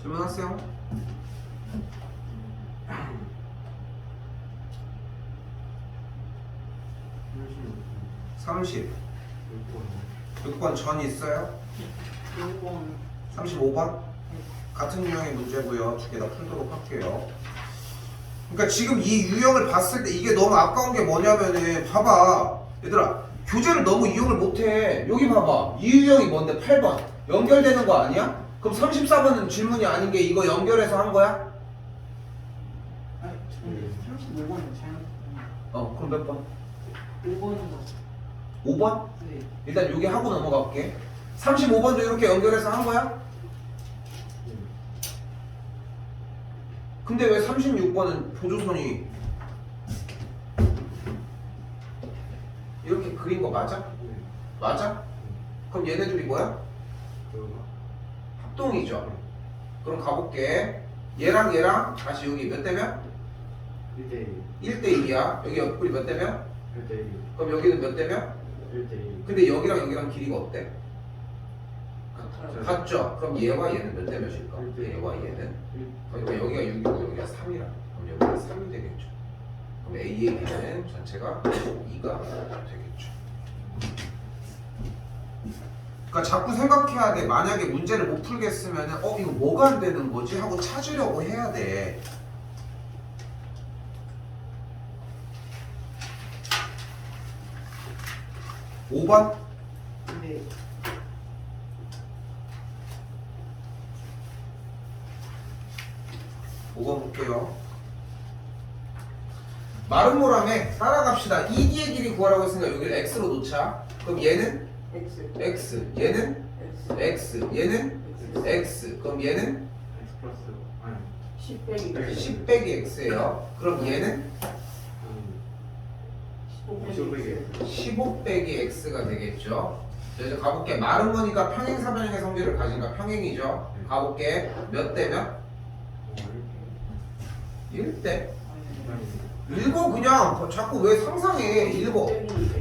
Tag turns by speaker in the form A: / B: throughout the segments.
A: 질문하세요. 30. 6번 전 있어요?
B: 6번
A: 35번? 같은 유형의 문제고요. 두 개 다 풀도록 할게요. 그러니까 지금 이 유형을 봤을 때 이게 너무 아까운 게 뭐냐면은 봐봐. 얘들아 교재를 너무 이용을 못해. 여기 봐봐. 이 유형이 뭔데? 8번. 연결되는 거 아니야? 그럼 34번은 질문이 아닌 게 이거 연결해서 한 거야?
B: 아니 35번은 잘못
A: 그럼 몇 번?
B: 5번인 거
A: 5번?
B: 네.
A: 일단 여기 하고 넘어갈게. 35번도 이렇게 연결해서 한 거야? 근데 왜 36번은 보조선이 이렇게 그린 거 맞아? 맞아? 그럼 얘네들이 뭐야? 합동이죠. 그럼 가볼게. 얘랑 얘랑 다시 여기 몇 대면? 1대1이야. 여기 옆구리 몇 대면? 그럼 여기는 몇 대면? 근데 여기랑 여기랑 길이가 어때? 같죠? 그럼 얘와 얘는 몇 대 몇일까? 얘와 얘는? 그러니까 여기가 6이고 여기가 3이라. 그럼 여기가 3이 되겠죠. 그럼 A의 길이는 전체가 2가 되겠죠. 그러니까 자꾸 생각해야 돼. 만약에 문제를 못 풀겠으면은 이거 뭐가 안 되는 거지? 하고 찾으려고 해야 돼. (5번)
B: 네.
A: 5번 볼게요. 마름모람에 따라갑시다. ED의 길이 구하라고 했으니까 여기를 x로 놓자. 그럼 얘는
B: X
A: x, 얘는
B: X
A: x, 얘는 x. 그럼 얘는
B: 10 빼기
A: 10 빼기 x예요. 그럼 얘는 15 빼기 x가 되겠죠. 자, 이제 가볼게. 마름모니까 평행사변형의 성질을 가진가? 평행이죠. 가볼게. 몇 대 몇? 1대. 읽어 그냥. 자꾸 왜 상상해. 읽어.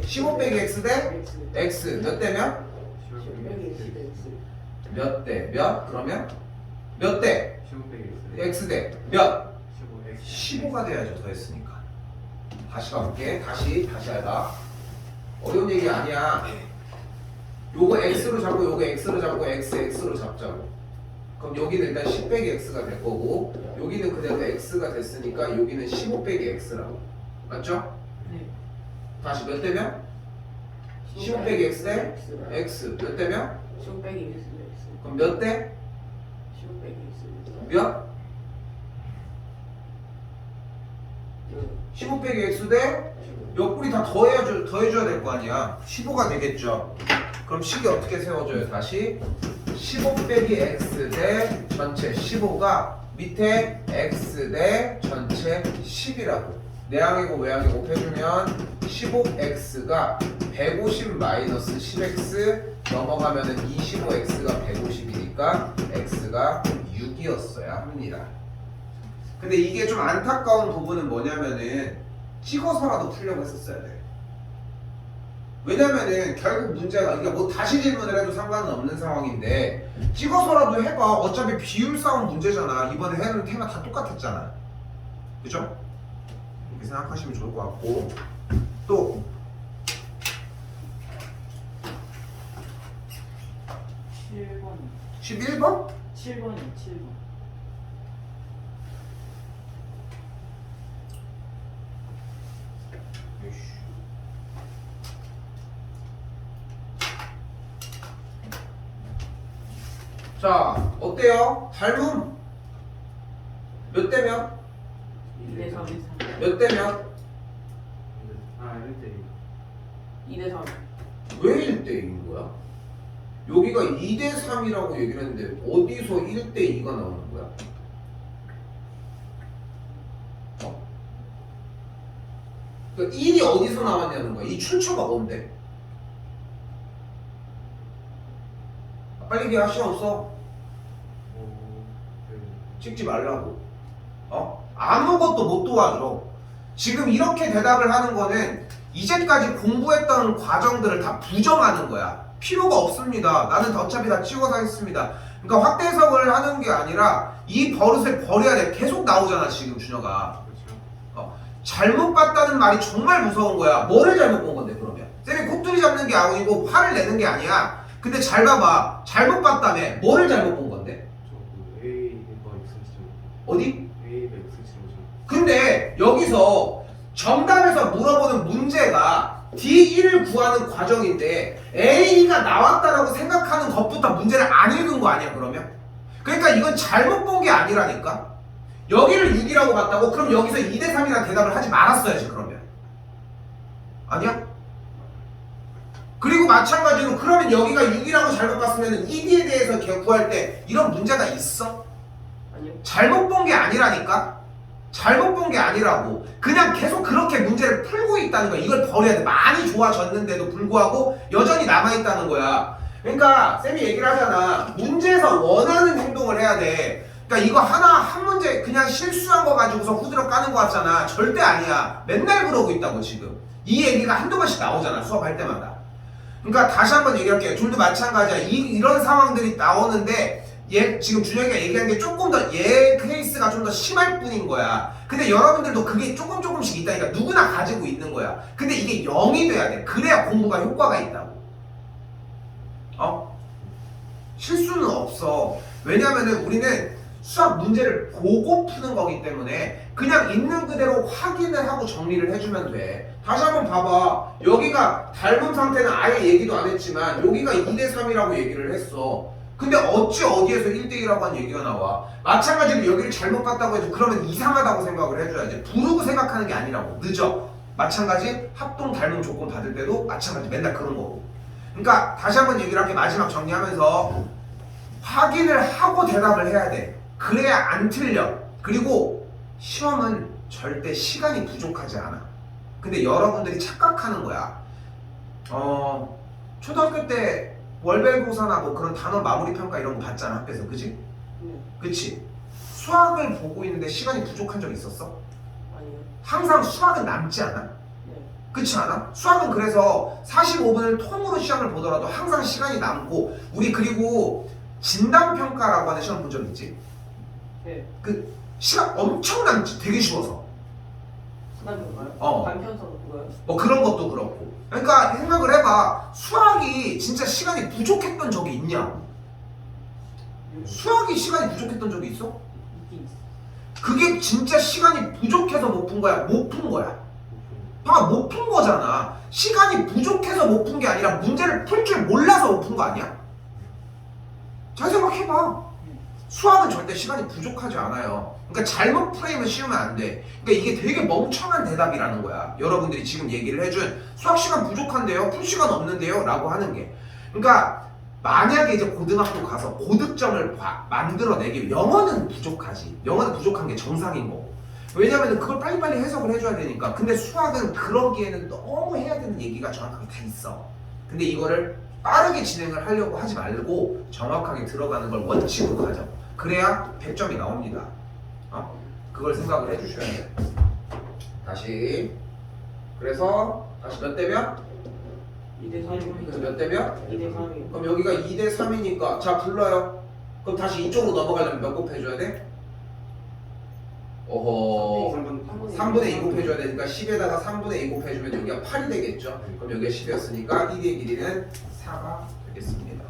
A: 15 빼기 x 대 x. 몇 대면?
B: 10 빼기 X 대 X
A: 몇 대 몇? 그러면? 몇 대? x 대 몇? 15가 돼야죠. 더했으니까. 다시 가볼게. 다시 하자. 어려운 얘기 아니야. 요거 x로 잡고 요거 x로 잡고 x로 잡자고. 그럼 여기는 일단 10 빼기 x가 될 거고 여기는 그대로 x가 됐으니까 여기는 15 빼기 x라고. 맞죠?
B: 네.
A: 다시 몇 대면? 15 빼기 x 대 x. 몇 대면?
B: 15 빼기 X 대 X
A: 그럼 몇 대?
B: 15 빼기 X
A: 몇? 15 빼기 x 대 옆구리 다 더해줘야 될 거 아니야. 15가 되겠죠. 그럼 식이 어떻게 세워져요? 다시 15 빼기 x 대 전체 15가 밑에 x 대 전체 10이라고. 내항이고 외항이 곱해주면 15x가 150 마이너스 10x 넘어가면은 25x가 150이니까 x가 6이었어야 합니다. 근데 이게 좀 안타까운 부분은 뭐냐면은 찍어서라도 풀려고 했었어야 돼. 왜냐면은 결국 문제가 그러니까 뭐 다시 질문을 해도 상관은 없는 상황인데 찍어서라도 해봐. 어차피 비율 싸움 문제잖아. 이번에 해는 테마 다 똑같았잖아. 그죠? 이렇게 생각하시면 좋을 것 같고 또
B: 7번
A: 11번?
B: 7번이요 7번
A: 자 어때요? 닮음 몇 대면?
B: 2대 3
A: 몇 대면?
B: 2대 3
A: 왜 1대2인 거야? 여기가 2대3이라고 얘기를 했는데 어디서 1대2가 나오는 거야? 그러니까 1이 어디서 나왔냐는 거야? 이 출처가 뭔데? 빨리 얘기할 시간 없어. 찍지 말라고. 아무것도 못 도와줘. 지금 이렇게 대답을 하는 거는 이제까지 공부했던 과정들을 다 부정하는 거야. 필요가 없습니다. 나는 어차피 다 찍어서 하겠습니다. 그러니까 확대 해석을 하는 게 아니라 이 버릇을 버려야 돼. 계속 나오잖아 지금 준혁아. 잘못 봤다는 말이 정말 무서운 거야. 뭐를 잘못 본 건데 그러면? 쌤이 콧뚜리 잡는 게 아니고 화를 내는 게 아니야. 근데 잘 봐봐. 잘못 봤다며. 뭐를 잘못 본 건데? 어디? 근데 여기서 정답에서 물어보는 문제가 D1을 구하는 과정인데 A가 나왔다라고 생각하는 것부터 문제를 안 읽은 거 아니야 그러면? 그러니까 이건 잘못 본 게 아니라니까? 여기를 6이라고 봤다고? 그럼 여기서 2대3이라는 대답을 하지 말았어야지 그러면. 아니야? 그리고 마찬가지로 그러면 여기가 6이라고 잘못 봤으면 2D에 대해서 구할 때 이런 문제가 있어?
B: 아니요.
A: 잘못 본 게 아니라니까? 잘못 본 게 아니라고. 그냥 계속 그렇게 문제를 풀고 있다는 거야. 이걸 버려야 돼. 많이 좋아졌는데도 불구하고 여전히 남아있다는 거야. 그러니까 쌤이 얘기를 하잖아. 문제에서 원하는 행동을 해야 돼. 그러니까 이거 한 문제 그냥 실수한 거 가지고서 후드려 까는 거 같잖아. 절대 아니야. 맨날 그러고 있다고 지금. 이 얘기가 한두 번씩 나오잖아. 수업할 때마다. 그러니까 다시 한번 얘기할게요. 둘도 마찬가지야. 이런 상황들이 나오는데 얘 지금 준혁이가 얘기한 게 조금 더 얘 케이스가 좀 더 심할 뿐인 거야. 근데 여러분들도 그게 조금씩 있다니까. 누구나 가지고 있는 거야. 근데 이게 0이 돼야 돼. 그래야 공부가 효과가 있다고. 실수는 없어. 왜냐면은 우리는 수학 문제를 보고 푸는 거기 때문에 그냥 있는 그대로 확인을 하고 정리를 해주면 돼. 다시 한번 봐봐. 여기가 닮은 상태는 아예 얘기도 안 했지만 여기가 2대3이라고 얘기를 했어. 근데 어디에서 1대1이라고 한 얘기가 나와. 마찬가지로 여기를 잘못 봤다고 해도 그러면 이상하다고 생각을 해줘야지. 부르고 생각하는 게 아니라고. 늦어. 마찬가지 합동 닮은 조건 받을 때도 마찬가지 맨날 그런 거고. 그러니까 다시 한번 얘기를 할게. 마지막 정리하면서 확인을 하고 대답을 해야 돼. 그래야 안 틀려. 그리고 시험은 절대 시간이 부족하지 않아. 근데 여러분들이 착각하는 거야. 초등학교 때 월별고사나 뭐 그런 단어 마무리 평가 이런 거 봤잖아 학교에서. 그치?
B: 네.
A: 그치? 수학을 보고 있는데 시간이 부족한 적 있었어?
B: 아니요.
A: 항상 수학은 남지 않아?
B: 네.
A: 그렇지 않아? 수학은 그래서 45분을 통으로 시험을 보더라도 항상 시간이 남고. 우리 그리고 진단평가라고 하는 시험 본 적 있지?
B: 네.
A: 그 시간 엄청 남지. 되게 쉬워서.
B: 수단인가요? 간편서 그거요?
A: 뭐 그런 것도 그렇고. 그러니까 생각을 해봐. 수학이 진짜 시간이 부족했던 적이 있냐? 수학이 시간이 부족했던 적이 있어?
B: 있긴 있어.
A: 그게 진짜 시간이 부족해서 못 푼 거야? 못 푼 거야? 봐봐, 못 푼 거잖아. 시간이 부족해서 못 푼 게 아니라 문제를 풀 줄 몰라서 못 푼 거 아니야? 잘 생각해봐. 수학은 절대 시간이 부족하지 않아요. 그러니까 잘못 프레임을 씌우면 안 돼. 그러니까 이게 되게 멍청한 대답이라는 거야. 여러분들이 지금 얘기를 해준 수학 시간 부족한데요? 풀 시간 없는데요? 라고 하는 게. 그러니까 만약에 이제 고등학교 가서 고득점을 만들어내기 위해 영어는 부족하지. 영어는 부족한 게 정상인 거고. 왜냐면 그걸 빨리빨리 해석을 해줘야 되니까. 근데 수학은 그러기에는 너무 해야 되는 얘기가 정확하게 다 있어. 근데 이거를 빠르게 진행을 하려고 하지 말고 정확하게 들어가는 걸 원칙으로 가져. 그래야 100점이 나옵니다. 그걸 생각을 해주셔야 돼. 다시. 그래서 다시 몇 대 몇?
B: 2대3이요.
A: 몇 대 몇?
B: 2대3이요.
A: 그럼 여기가 2대3이니까 자 불러요. 그럼 다시 이쪽으로 넘어가려면 몇 곱해줘야 돼? 어허 3분의 2 곱해줘야 되니까 10에다가 3분의 2 곱해주면 여기가 8이 되겠죠? 그럼 여기가 10이었으니까 1의 길이는 4가 되겠습니다.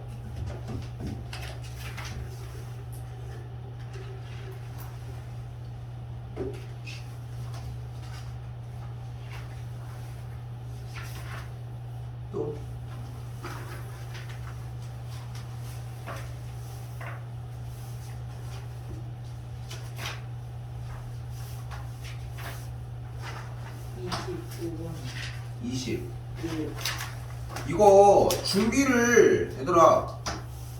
A: 또
B: 네.
A: 20. 이거 준비를 얘들아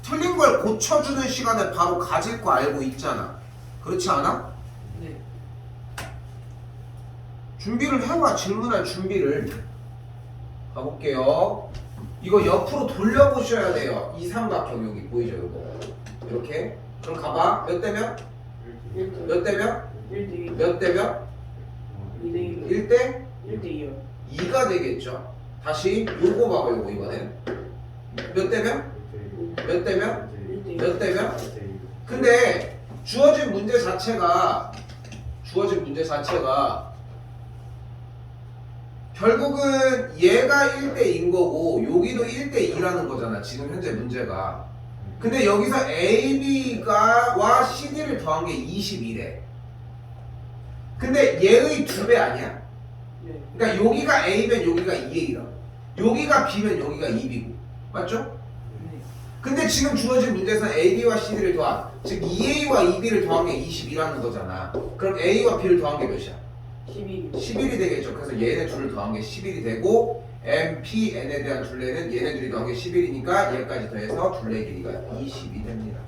A: 틀린 걸 고쳐주는 시간에 바로 가질 거 알고 있잖아. 그렇지 않아?
B: 네.
A: 준비를 해와. 질문할 준비를. 가볼게요. 이거 옆으로 돌려보셔야 돼요. 2, 3각형 여기 보이죠? 이거 이렇게. 그럼 가봐. 몇 대 몇?
B: 1대
A: 몇 대 몇?
B: 1대2.
A: 몇 대 몇?
B: 2대2.
A: 1대
B: 1대2요.
A: 2가 되겠죠. 다시 요거 봐봐. 요거 이번엔 몇 대 몇? 몇 대 몇?
B: 1대2.
A: 몇 대면? 근데 주어진 문제 자체가 결국은 얘가 1대2인 거고 여기도 1대2라는 거잖아 지금 현재 문제가. 근데 여기서 AB와 CD를 더한 게 22래. 근데 얘의 2배 아니야?
B: 네.
A: 그러니까 여기가 A면 여기가 2A라. 여기가 B면 여기가 2B고. 맞죠?
B: 네.
A: 근데 지금 주어진 문제에서는 AB와 CD를 더한, 즉 2A와 2B를 더한 게 22라는 거잖아. 그럼 A와 B를 더한 게 몇이야?
B: 11.
A: 11이 되겠죠. 그래서 얘네 둘을 더한 게 11이 되고 M, P, N에 대한 둘레는 얘네들이 더한 게 11이니까 얘까지 더해서 둘레 길이가 20이 됩니다.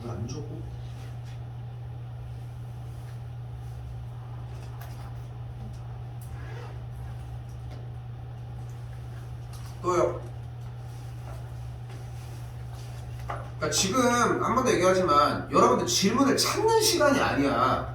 A: 안 주고 또요. 그러니까 지금 한 번 더 얘기하지만 여러분들 질문을 찾는 시간이 아니야.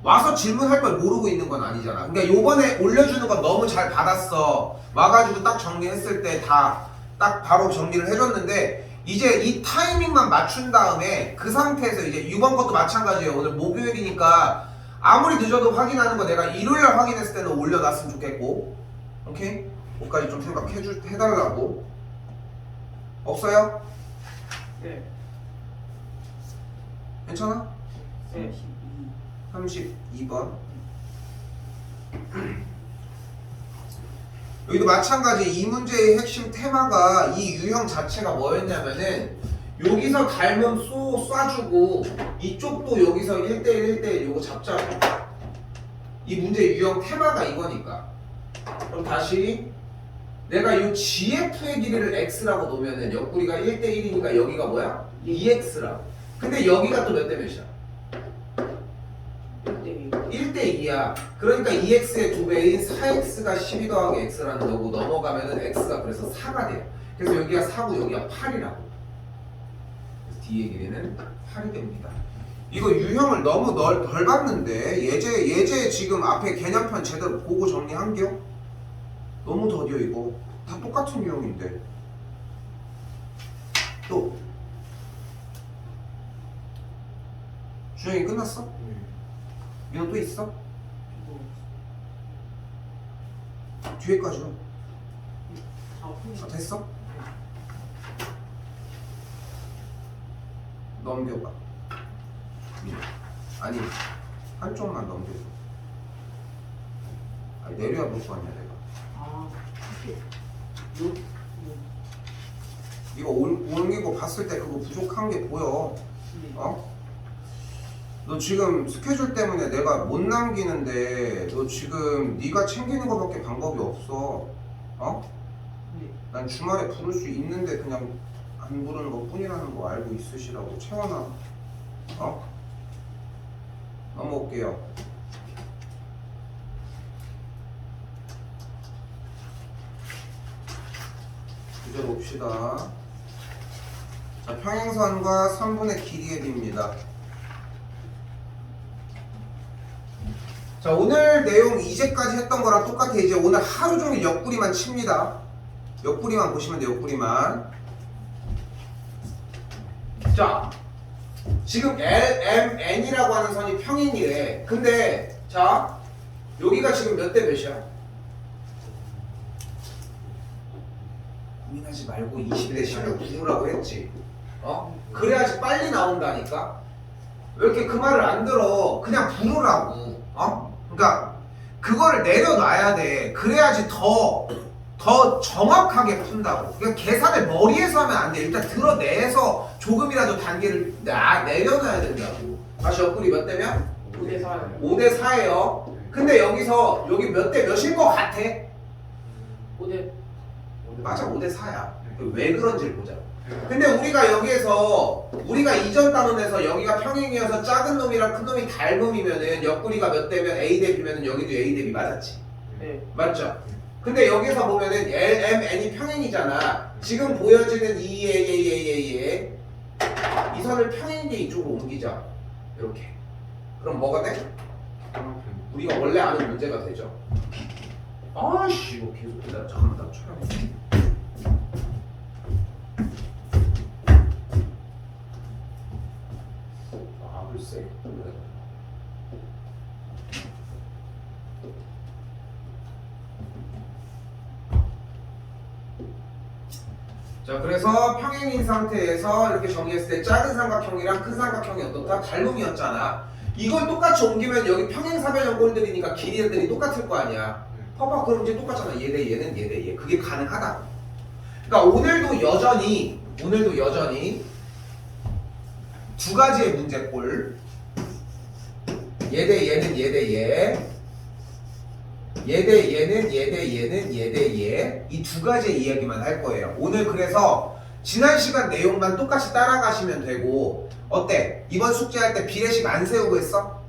A: 와서 질문할 걸 모르고 있는 건 아니잖아. 그러니까 요번에 올려주는 건 너무 잘 받았어. 와가지고 딱 정리했을 때 다 딱 바로 정리를 해줬는데 이제 이 타이밍만 맞춘 다음에 그 상태에서 이제 이번 것도 마찬가지예요. 오늘 목요일이니까 아무리 늦어도 확인하는 거 내가 일요일날 확인했을 때는 올려놨으면 좋겠고, 오케이? 그것까지 좀 해달라고. 없어요?
B: 네.
A: 괜찮아?
B: 네.
A: 32번. 여기도 마찬가지. 이 문제의 핵심 테마가 이 유형 자체가 뭐였냐면은 여기서 닮음 쏴주고 이쪽도 여기서 1대1 1대1 요거 잡자고. 이 문제의 유형 테마가 이거니까. 그럼 다시 내가 이 GF의 길이를 X라고 놓으면은 옆구리가 1대1이니까 여기가 뭐야? 2X라고. 근데 여기가 또 몇 대 몇이야? 1대2야. 그러니까 2x의 2배인 4x가 12 더하기 x라는 거고 넘어가면은 x가 그래서 4가 돼요. 그래서 여기가 4고 여기가 8이라고. 그래서 D의 길이는 8이 됩니다. 이거 유형을 너무 덜 봤는데 예제 지금 앞에 개념판 제대로 보고 정리한겨? 너무 더뎌 이거. 다 똑같은 유형인데. 또 주영이 끝났어? 민호 또 있어? 뒤에까지는? 아, 됐어? 넘겨봐. 아니 한쪽만 넘겨줘. 아니 내려야 볼 거 아니야 내가.
B: 아,
A: 이거 옮기고 봤을 때 그거 부족한 게 보여. 어? 너 지금 스케줄 때문에 내가 못 남기는데 너 지금 네가 챙기는 거밖에 방법이 없어. 어? 난 주말에 부를 수 있는데 그냥 안 부르는 것 뿐이라는 거 알고 있으시라고. 채원아, 어? 넘어올게요. 주제 봅시다. 자, 평행선과 3분의 길이의 비입니다. 자, 오늘 내용 이제까지 했던 거랑 똑같아. 이제 오늘 하루 종일 옆구리만 칩니다. 옆구리만 보시면 돼요. 옆구리만. 자, 지금 L, M, N이라고 하는 선이 평행이래. 근데 자, 여기가 지금 몇 대 몇이야? 고민하지 말고 20대 10을 부르라고 했지. 어? 그래야지 빨리 나온다니까. 왜 이렇게 그 말을 안 들어? 그냥 부르라고. 어? 그러니까 그거를 내려놔야 돼. 그래야지 더 정확하게 푼다고. 그냥 계산을 머리에서 하면 안 돼. 일단 들어내서 조금이라도 단계를 내려놔야 된다고. 다시 옆구리 몇 대면?
B: 5대 4.
A: 5대 4예요. 근데 여기서 여기 몇 대 몇인 것 같아?
B: 5대.
A: 맞아, 5대 4야. 왜 그런지를 보자. 근데 우리가 여기에서 우리가 이전 단원에서 여기가 평행이어서 작은 놈이랑 큰 놈이 닮음이면은 옆구리가 몇 대면 A 대 B면은 여기도 A 대 B 맞았지?
B: 네.
A: 맞죠? 근데 여기서 보면은 L, M, N이 평행이잖아. 지금 보여지는 이 선을 평행인데 이쪽으로 옮기자. 이렇게. 그럼 뭐가 돼? 우리가 원래 아는 문제가 되죠. 아씨 이거 계속 기다려. 잠깐만 나 촬영. 아 글쎄. 자 그래서 평행인 상태에서 이렇게 정리했을 때 작은 삼각형이랑 큰 삼각형이 어떻다? 닮음이었잖아. 이걸 똑같이 옮기면 여기 평행사변형 꼴들이니까 길이들이 똑같을 거 아니야. 봐봐 그럼 이제 똑같잖아. 얘 대 얘는 얘 대 얘. 그게 가능하다. 그러니까 오늘도 여전히 두 가지의 문제꼴. 얘 대 얘는 얘 대 얘. 얘 대 얘는 얘 대 얘는 얘 대 얘. 이 두 가지의 이야기만 할 거예요. 오늘 그래서 지난 시간 내용만 똑같이 따라가시면 되고 어때? 이번 숙제할 때 비례식 안 세우고 했어?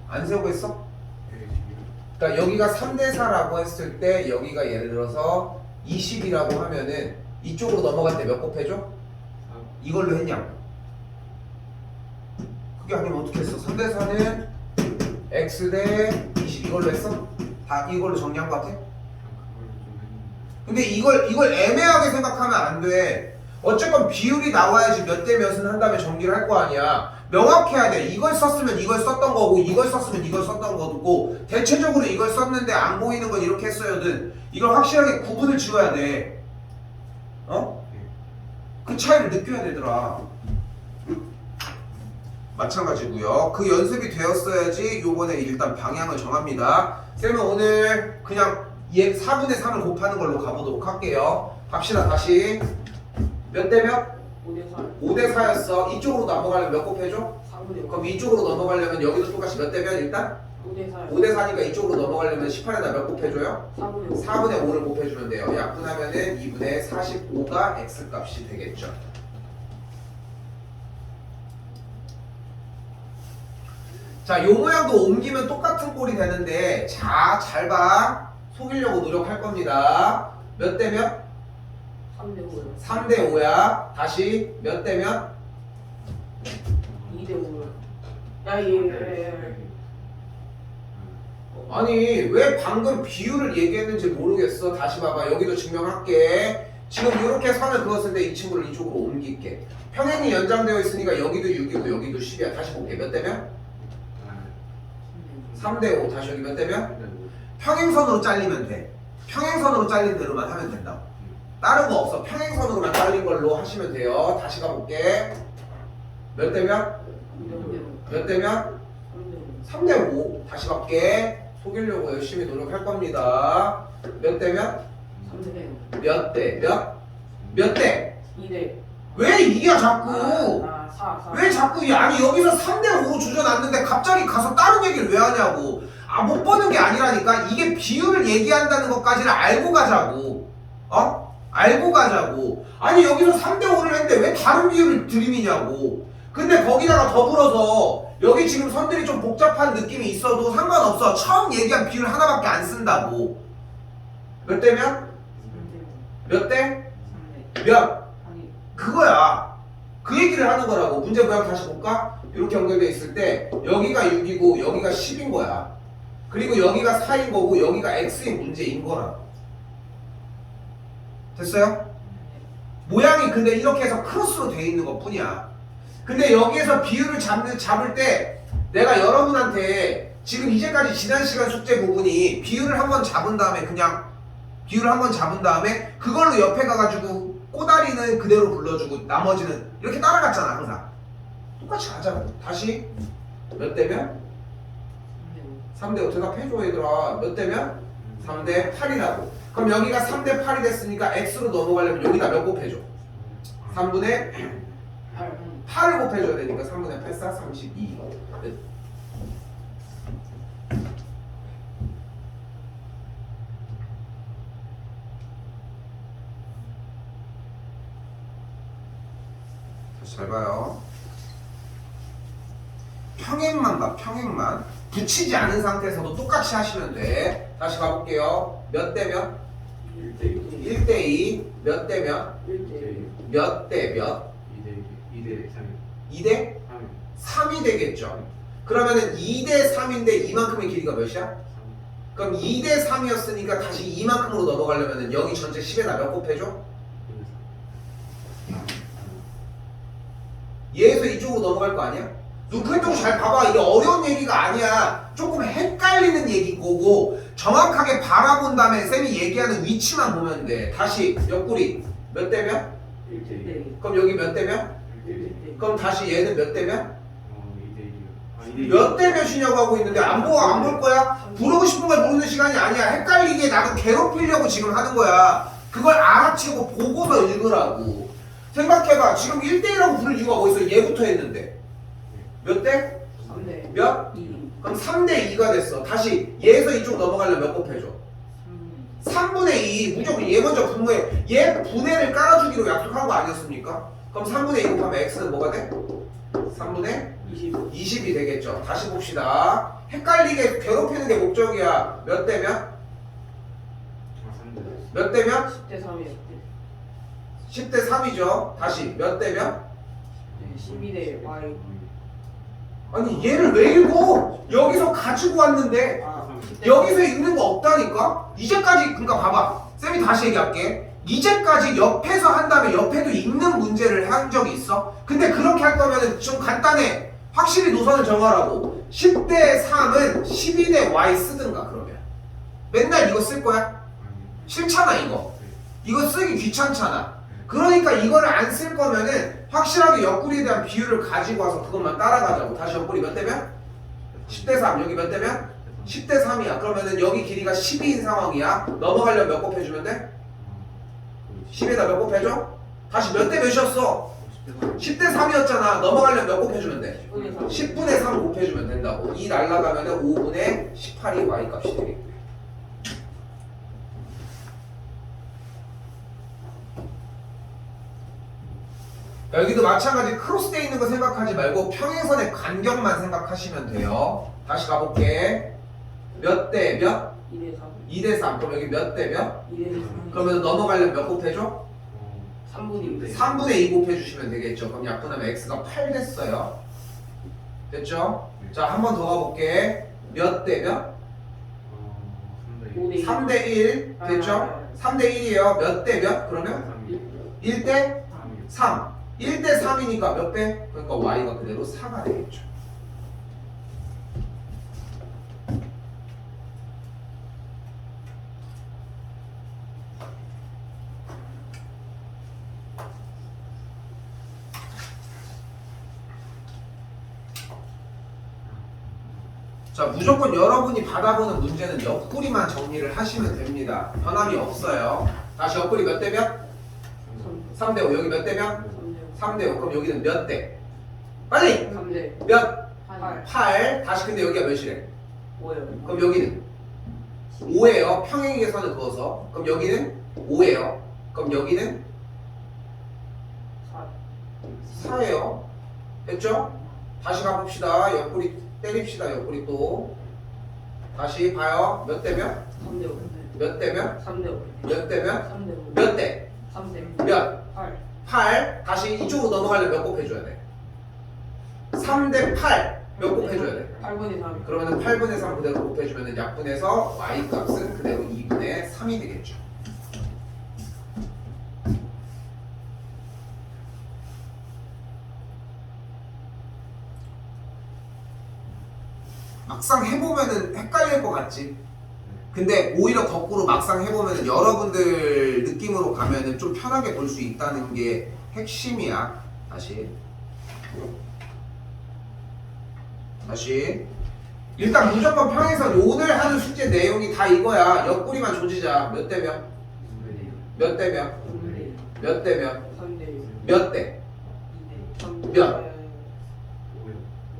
A: 안 세우고 했어? 그러니까 여기가 3대 4라고 했을 때 여기가 예를 들어서 20이라고 하면은 이쪽으로 넘어갈 때 몇 곱해줘? 이걸로 했냐고. 그게 아니면 어떻게 했어? 3대 4는 x 대 20 이걸로 했어? 다 이걸로 정리한 것 같아? 근데 이걸 애매하게 생각하면 안 돼. 어쨌건 비율이 나와야지 몇 대 몇은 한 다음에 정리를 할 거 아니야. 명확해야 돼. 이걸 썼으면 이걸 썼던 거고 이걸 썼으면 이걸 썼던 거고 대체적으로 이걸 썼는데 안 보이는 건 이렇게 했어요든 이걸 확실하게 구분을 지어야 돼. 어? 그 차이를 느껴야 되더라. 마찬가지고요. 그 연습이 되었어야지 요번에 일단 방향을 정합니다. 쌤은 오늘 그냥 얘 4분의 3을 곱하는 걸로 가보도록 할게요. 갑시다. 다시 몇 대 몇?
B: 5대 4.
A: 5대 4였어. 이쪽으로 넘어가려면 몇 곱해줘?
B: 3분의 5.
A: 그럼 이쪽으로 넘어가려면 여기도 똑같이 몇 대 몇 일단?
B: 5대 4.
A: 5대 4니까 이쪽으로 넘어가려면 18에다 몇 곱해줘요?
B: 4분의 5.
A: 4분의 5를 곱해주면 돼요. 약분하면은 2분의 45가 x값이 되겠죠. 자, 요 모양도 옮기면 똑같은 꼴이 되는데 자, 잘 봐. 속이려고 노력할 겁니다. 몇 대 몇?
B: 3대 5.
A: 3대 5야. 다시 몇 대 몇?
B: 2대 5. 야, 얘.
A: 아니 왜 방금 비율을 얘기했는지 모르겠어. 다시 봐봐. 여기도 증명할게. 지금 이렇게 선을 그었을 때 이 친구를 이쪽으로 옮길게. 평행이 연장되어 있으니까 여기도 6이고 여기도 10이야. 다시 볼게. 몇 대 몇? 3대 5. 다시 여기 몇 대 몇? 평행선으로 잘리면 돼. 평행선으로 잘린 대로만 하면 된다고. 다른 거 없어. 평행선으로만 잘린 걸로 하시면 돼요. 다시 가볼게. 몇 대 몇? 몇 대 몇? 3대 5. 다시 갈게. 속이려고 열심히 노력할 겁니다. 몇 대 몇?
B: 3대
A: 몇 대 몇? 몇 대?
B: 2대.
A: 왜 이겨 자꾸?
B: 4.
A: 왜 자꾸 아니 여기서 3대 5로 주저놨는데 갑자기 가서 다른 얘기를 왜 하냐고. 아 못 보는 게 아니라니까. 이게 비율을 얘기한다는 것까지는 알고 가자고. 어? 알고 가자고. 아니 여기서 3대 5를 했는데 왜 다른 비율을 들이미냐고. 근데 거기다가 더불어서 여기 지금 선들이 좀 복잡한 느낌이 있어도 상관없어. 처음 얘기한 비율 하나밖에 안 쓴다고. 몇 대 몇? 몇 대?
B: 3대.
A: 몇?
B: 아니.
A: 그거야. 그 얘기를 하는 거라고. 문제 모양 다시 볼까? 이렇게 연결돼 있을 때 여기가 6이고 여기가 10인 거야. 그리고 여기가 4인 거고 여기가 x인 문제인 거라. 됐어요? 모양이 근데 이렇게 해서 크로스로 돼 있는 것 뿐이야. 근데 여기에서 비율을 잡을 때 내가 여러분한테 지금 이제까지 지난 시간 숙제 부분이 비율을 한번 잡은 다음에 그냥 비율을 한번 잡은 다음에 그걸로 옆에 가가지고 꼬다리는 그대로 불러주고 나머지는 이렇게 따라갔잖아 항상. 똑같이 가자고. 다시 몇 대면? 3대 5 대답해줘 얘들아. 몇 대면? 3대 8이라고. 그럼 여기가 3대 8이 됐으니까 x로 넘어가려면 여기다 몇 곱해줘? 3분의 8을 곱해줘야 되니까 3분의 8, 4, 32. 잘 봐요. 평행만 봐, 평행만. 붙이지 않은 상태에서도 똑같이 하시면 돼. 다시 가볼게요. 몇 대 몇? 1대 2. 몇 대 몇?
B: 1대.
A: 몇 대 몇? 2대 3이 되겠죠. 그러면은 2대 3인데 이만큼의 길이가 몇이야? 그럼 2대 3이었으니까 다시 이만큼으로 넘어가려면 여기 전체 10에다 몇 곱해줘? 얘에서 이쪽으로 넘어갈 거 아니야? 눈크레통 잘 봐봐. 이게 어려운 얘기가 아니야. 조금 헷갈리는 얘기고 정확하게 바라본 다음에 쌤이 얘기하는 위치만 보면 돼. 다시 옆구리 몇 대 몇?
B: 1대1.
A: 그럼 여기 몇 대 몇?
B: 1대1.
A: 그럼 다시 얘는 몇 대 몇?
C: 2대1이요.
A: 몇 대 몇이냐고 하고 있는데 안 볼 거야? 부르고 싶은 걸 모르는 시간이 아니야. 헷갈리게 나도 괴롭히려고 지금 하는 거야. 그걸 알아채고 보고서 읽으라고. 생각해봐. 지금 1대1라고 부를 이유가 뭐 있어? 얘부터 했는데 몇 대?
B: 3대
A: 몇?
B: 2.
A: 그럼 3대 2가 됐어. 다시 얘에서 이쪽 넘어가려면 몇 곱해줘? 3분의 2. 무조건 얘 먼저 분모해. 얘 분해를 깔아주기로 약속한 거 아니었습니까? 그럼 3분의 2 곱하면 x는 뭐가 돼? 3분의
B: 20.
A: 20이 되겠죠. 다시 봅시다. 헷갈리게 괴롭히는 게 목적이야. 몇 대 몇? 몇 대 몇?
B: 10대 3이었대.
A: 10대 3이죠. 다시 몇 대 몇?
B: 12대 y.
A: 아니 얘를 왜 읽어? 여기서 가지고 왔는데
B: 아, 10대
A: 여기서 읽는 거 없다니까? 이제까지 그러니까 봐봐. 쌤이 다시 얘기할게. 이제까지 옆에서 한 다음에 옆에도 읽는 문제를 한 적이 있어? 근데 그렇게 할 거면은 좀 간단해. 확실히 노선을 정하라고. 10대 3은 12대 y 쓰든가 그러면. 맨날 이거 쓸 거야? 싫잖아 이거. 이거 쓰기 귀찮잖아. 그러니까 이거를 안 쓸 거면은 확실하게 옆구리에 대한 비율을 가지고 와서 그것만 따라가자고. 다시 옆구리 몇 대 몇? 10대 3. 여기 몇 대 몇? 10대 3이야. 그러면은 여기 길이가 12인 상황이야. 넘어가려면 몇 곱해주면 돼? 10에다 몇 곱해줘? 다시 몇 대 몇이었어? 10대 3이었잖아. 넘어가려면 몇 곱해주면 돼?
B: 10분의 3.
A: 10분의 3 곱해주면 된다고. 2 날라가면은 5분의 18이 y 값이 되겠고요. 여기도 마찬가지 크로스되어 있는 거 생각하지 말고 평행선의 간격만 생각하시면 돼요. 다시 가볼게. 몇 대 몇?
B: 2대 3.
A: 2대 3. 그럼 여기 몇 대 몇?
B: 2대 3.
A: 그러면 넘어가려면 몇 곱해줘?
B: 3분인데.
A: 3분의 2 곱해주시면 되겠죠. 그럼 약분하면 x가 8 됐어요. 됐죠? 자, 한 번 더 가볼게. 몇 대 몇?
B: 5대
A: 3대 1. 됐죠? 3대 1이에요. 몇 대 몇? 그러면 1대 3. 1대 3이니까 몇 배? 그러니까 y가 그대로 4가 되겠죠. 자, 무조건 여러분이 받아보는 문제는 옆구리만 정리를 하시면 됩니다. 변함이 없어요. 다시 옆구리 몇 대 몇? 3대 5. 여기 몇 대 몇? 3대 5. 그럼 여기는 몇 대? 빨리!
B: 3대
A: 몇?
B: 8.
A: 8. 다시 근데 여기가 몇이래?
B: 5요.
A: 그럼 여기는 5예요. 평행 계산을 그어서. 그럼 여기는 5예요. 그럼 여기는
B: 4.
A: 4예요. 됐죠? 다시 가봅시다. 옆구리 때립시다. 옆구리 또. 다시 봐요. 몇 대 몇?
B: 3대 5.
A: 몇 대 몇?
B: 3대 5.
A: 몇 대 몇?
B: 3대 5.
A: 몇 대?
B: 3대
A: 몇?
B: 8.
A: 8. 다시 이쪽으로 넘어가려면 몇 곱해줘야 돼? 3대 8. 몇 곱해줘야 돼?
B: 8분의 3.
A: 그러면은 8분의 3 그대로 곱해주면은 약분해서 y 값은 그대로 2분의 3이 되겠죠. 막상 해보면은 헷갈릴 것 같지? 근데 오히려 거꾸로 막상 해보면은 여러분들 느낌으로 가면은 좀 편하게 볼 수 있다는 게 핵심이야. 다시 일단 무조건 평행선 오늘 하는 숙제 내용이 다 이거야. 옆구리만 조지자. 몇 대 몇? 몇 대 몇?
B: 3대
A: 몇 대 몇?
B: 3대 6.
A: 몇 대?
B: 2대 3.
A: 몇?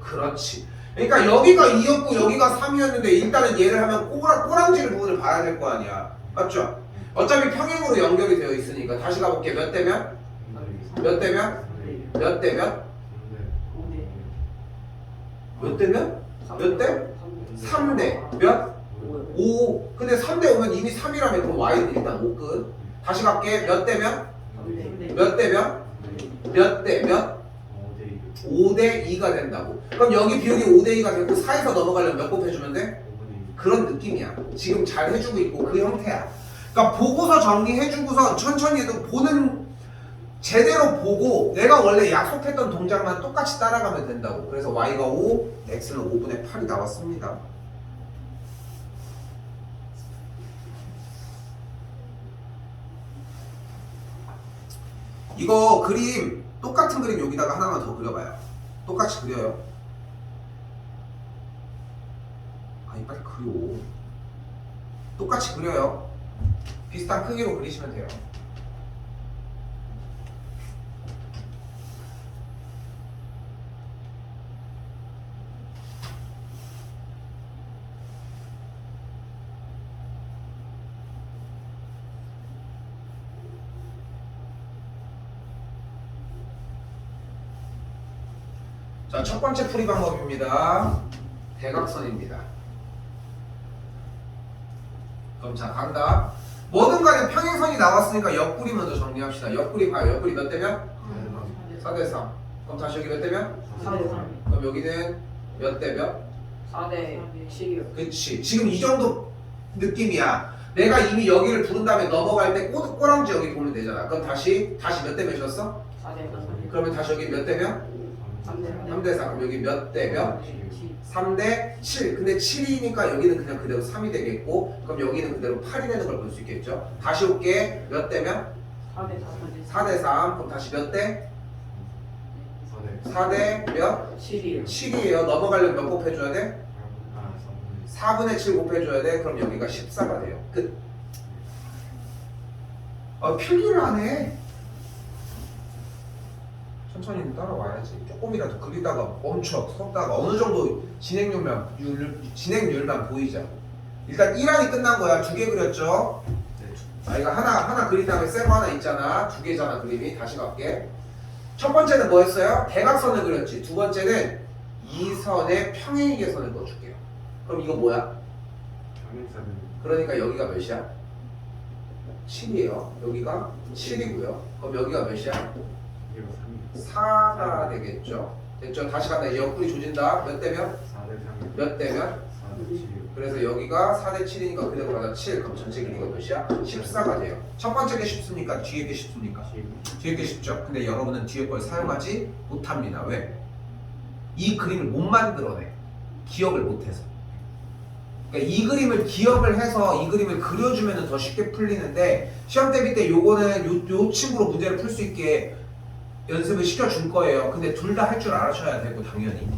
A: 그렇지. 그러니까 여기가 2였고 여기가 3이었는데 일단은 얘를 하면 꼬랑지를 부분을 봐야 될 거 아니야. 맞죠? 어차피 평행으로 연결이 되어 있으니까. 다시 가볼게. 몇 대 몇? 몇 대 몇? 몇 대 몇?
B: 5대
A: 몇 대 몇? 몇 대? 3대 몇?
B: 5요.
A: 5. 근데 3대 5면 이미 3이라면 그럼 y는 일단 5 끝. 다시 갈게. 몇 대 몇?
B: 3대
A: 몇 대 몇? 몇 대 몇? 5대 2가 된다고. 그럼 여기 비율이 5대 2가 되고 4에서 넘어가려면 몇 곱해주면 돼? 그런 느낌이야. 지금 잘 해주고 있고 그 형태야. 그러니까 보고서 정리해주고서 천천히 해도 보는 제대로 보고 내가 원래 약속했던 동작만 똑같이 따라가면 된다고. 그래서 y가 5, x는 5분의 8이 나왔습니다. 이거 그림 똑같은 그림 여기다가 하나만 더 그려봐요. 똑같이 그려요. 아니 빨리 그려. 똑같이 그려요. 비슷한 크기로 그리시면 돼요. 자, 첫 번째 풀이 방법입니다. 대각선입니다. 그럼 자, 간다. 뭐든 간에 평행선이 나왔으니까 옆구리 먼저 정리합시다. 옆구리 봐요. 옆구리 몇 대면? 4대 3. 그럼 다시 여기 몇 대면?
B: 4대 3.
A: 그럼 여기는 몇 대 몇?
B: 4대 7이요.
A: 그치. 지금 이 정도 느낌이야. 내가 이미 여기를 부른 다음에 넘어갈 때 꼬랑지 여기 보면 되잖아. 그럼 다시 몇 대 몇이었어?
B: 4대 3.
A: 그러면 다시 여기 몇 대 몇? 3대 4. 그럼 여기 몇 대 몇? 3대 7. 근데 7이니까 여기는 그냥 그대로 3이 되겠고, 그럼 여기는 그대로 8이 되는 걸 볼 수 있겠죠. 다시 올게. 몇 대면?
B: 4대
A: 4대 3. 그럼 다시 몇 대?
C: 4대
A: 4대 몇?
B: 7이요.
A: 7이에요. 넘어가려면 몇 곱해줘야 돼? 4분의 7 곱해줘야 돼. 그럼 여기가 14가 돼요. 끝. 필기를 안 해. 천천히 따라와야지. 조금이라도 그리다가 멈춰 섰다가 어느 정도 진행률만 보이자. 일단 1항이 끝난 거야. 2개 그렸죠? 이거 하나 그린 다음에 쌤 하나 있잖아. 2개잖아 그림이. 다시 갈게. 첫 번째는 뭐였어요? 대각선을 그렸지. 두 번째는 이 선에 평행이계선을 넣어줄게요. 그럼 이거 뭐야? 그러니까 여기가 몇이야? 7이에요. 여기가 7이고요. 그럼 여기가 몇이야? 4가 되겠죠. 됐죠? 다시 간다. 이제 옆구리 조진다. 몇 대면? 몇 대면? 그래서 여기가 4대 7이니까 그대로 가자. 7. 그럼 전체 길이가 몇이야? 14가 돼요. 첫 번째 게 쉽습니까? 뒤에 게 쉽습니까? 뒤에 게 쉽죠. 근데 여러분은 뒤에 걸 사용하지 못합니다. 왜? 이 그림을 못 만들어내. 기억을 못해서. 그러니까 이 그림을 기억을 해서 이 그림을 그려주면 더 쉽게 풀리는데 시험 대비 때 요거는 요 친구로 문제를 풀 수 있게 연습을 시켜줄 거예요. 근데 둘 다 할 줄 알아셔야 되고 당연히.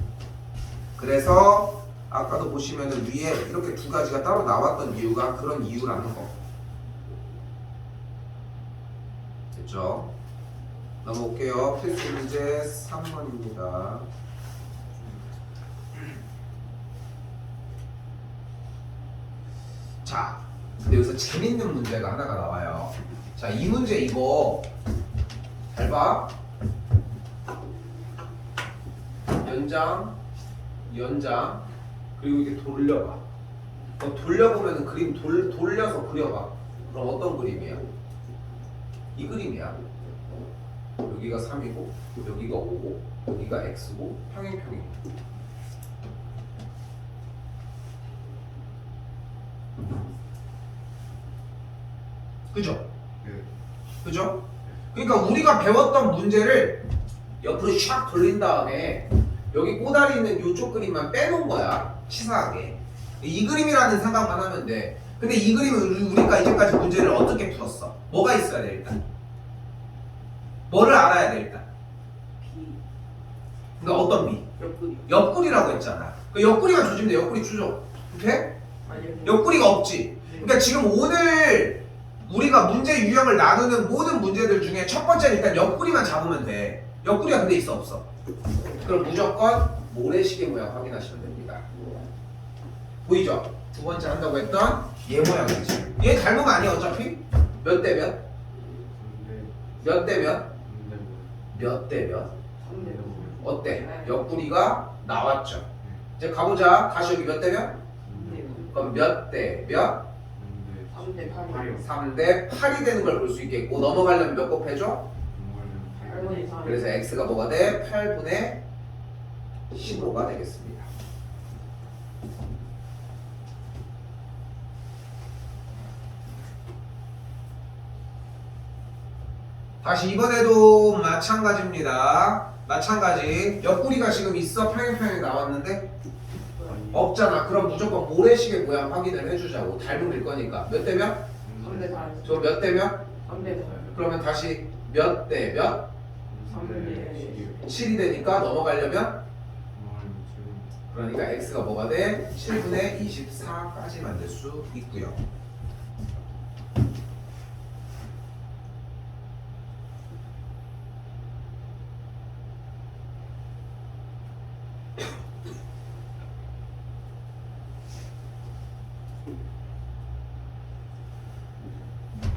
A: 그래서 아까도 보시면은 위에 이렇게 두 가지가 따로 나왔던 이유가 그런 이유라는 거. 됐죠? 넘어올게요. 필수 문제 3번입니다. 자, 근데 여기서 재밌는 문제가 하나가 나와요. 자, 이 문제 이거 잘 봐. 연장, 그리고 이렇게 돌려봐. 돌려보면 그림 돌려서 그려봐. 그럼 어떤 그림이야? 이 그림이야. 여기가 3이고, 여기가 5고, 여기가 x고, 평행. 그죠? 그죠? 그러니까 우리가 배웠던 문제를 옆으로 샥 돌린 다음에 여기 꼬다리 있는 이쪽 그림만 빼놓은 거야. 치사하게. 이 그림이라는 생각만 하면 돼. 근데 이 그림은 우리가 이제까지 문제를 어떻게 풀었어? 뭐가 있어야 돼 일단? 뭐를 알아야 돼 일단?
B: B.
A: 그러니까 어떤 비?
B: 옆구리.
A: 옆구리라고 했잖아. 그 옆구리가 조지면 돼. 옆구리 추적. 돼? 옆구리가 없지. 그러니까 지금 오늘 우리가 문제 유형을 나누는 모든 문제들 중에 첫 번째는 일단 옆구리만 잡으면 돼. 옆구리가 근데 있어 없어? 그럼 무조건 모래시계 모양 확인하시면 됩니다. 보이죠? 두 번째 한다고 했던 얘 모양이지. 얘 닮은 거 아니야 어차피? 몇 대 몇? 몇 대 몇? 몇 대 몇? 어때? 옆구리가 나왔죠. 이제 가보자. 다시 여기 몇 대 몇? 그럼 몇 대 몇?
B: 3대 8이요.
A: 3대 8이 되는 걸 볼 수 있겠고 넘어가려면 몇 곱해줘?
B: 8분의 3.
A: 그래서 x가 뭐가 돼? 8분의 15가 되겠습니다. 다시 이번에도 마찬가지입니다. 마찬가지. 옆구리가 지금 있어. 평행평행 나왔는데 없잖아. 그럼 무조건 모래시계 모양 확인을 해주자고. 닮은 거니까. 몇 대 몇?
B: 3대 4.
A: 저 몇 대 몇?
B: 3대 4.
A: 그러면 다시 몇 대 몇?
B: 3대
A: 7이 되니까 넘어가려면 그러니까 x가 뭐가 돼? 7분의 24까지 만들 수 있고요.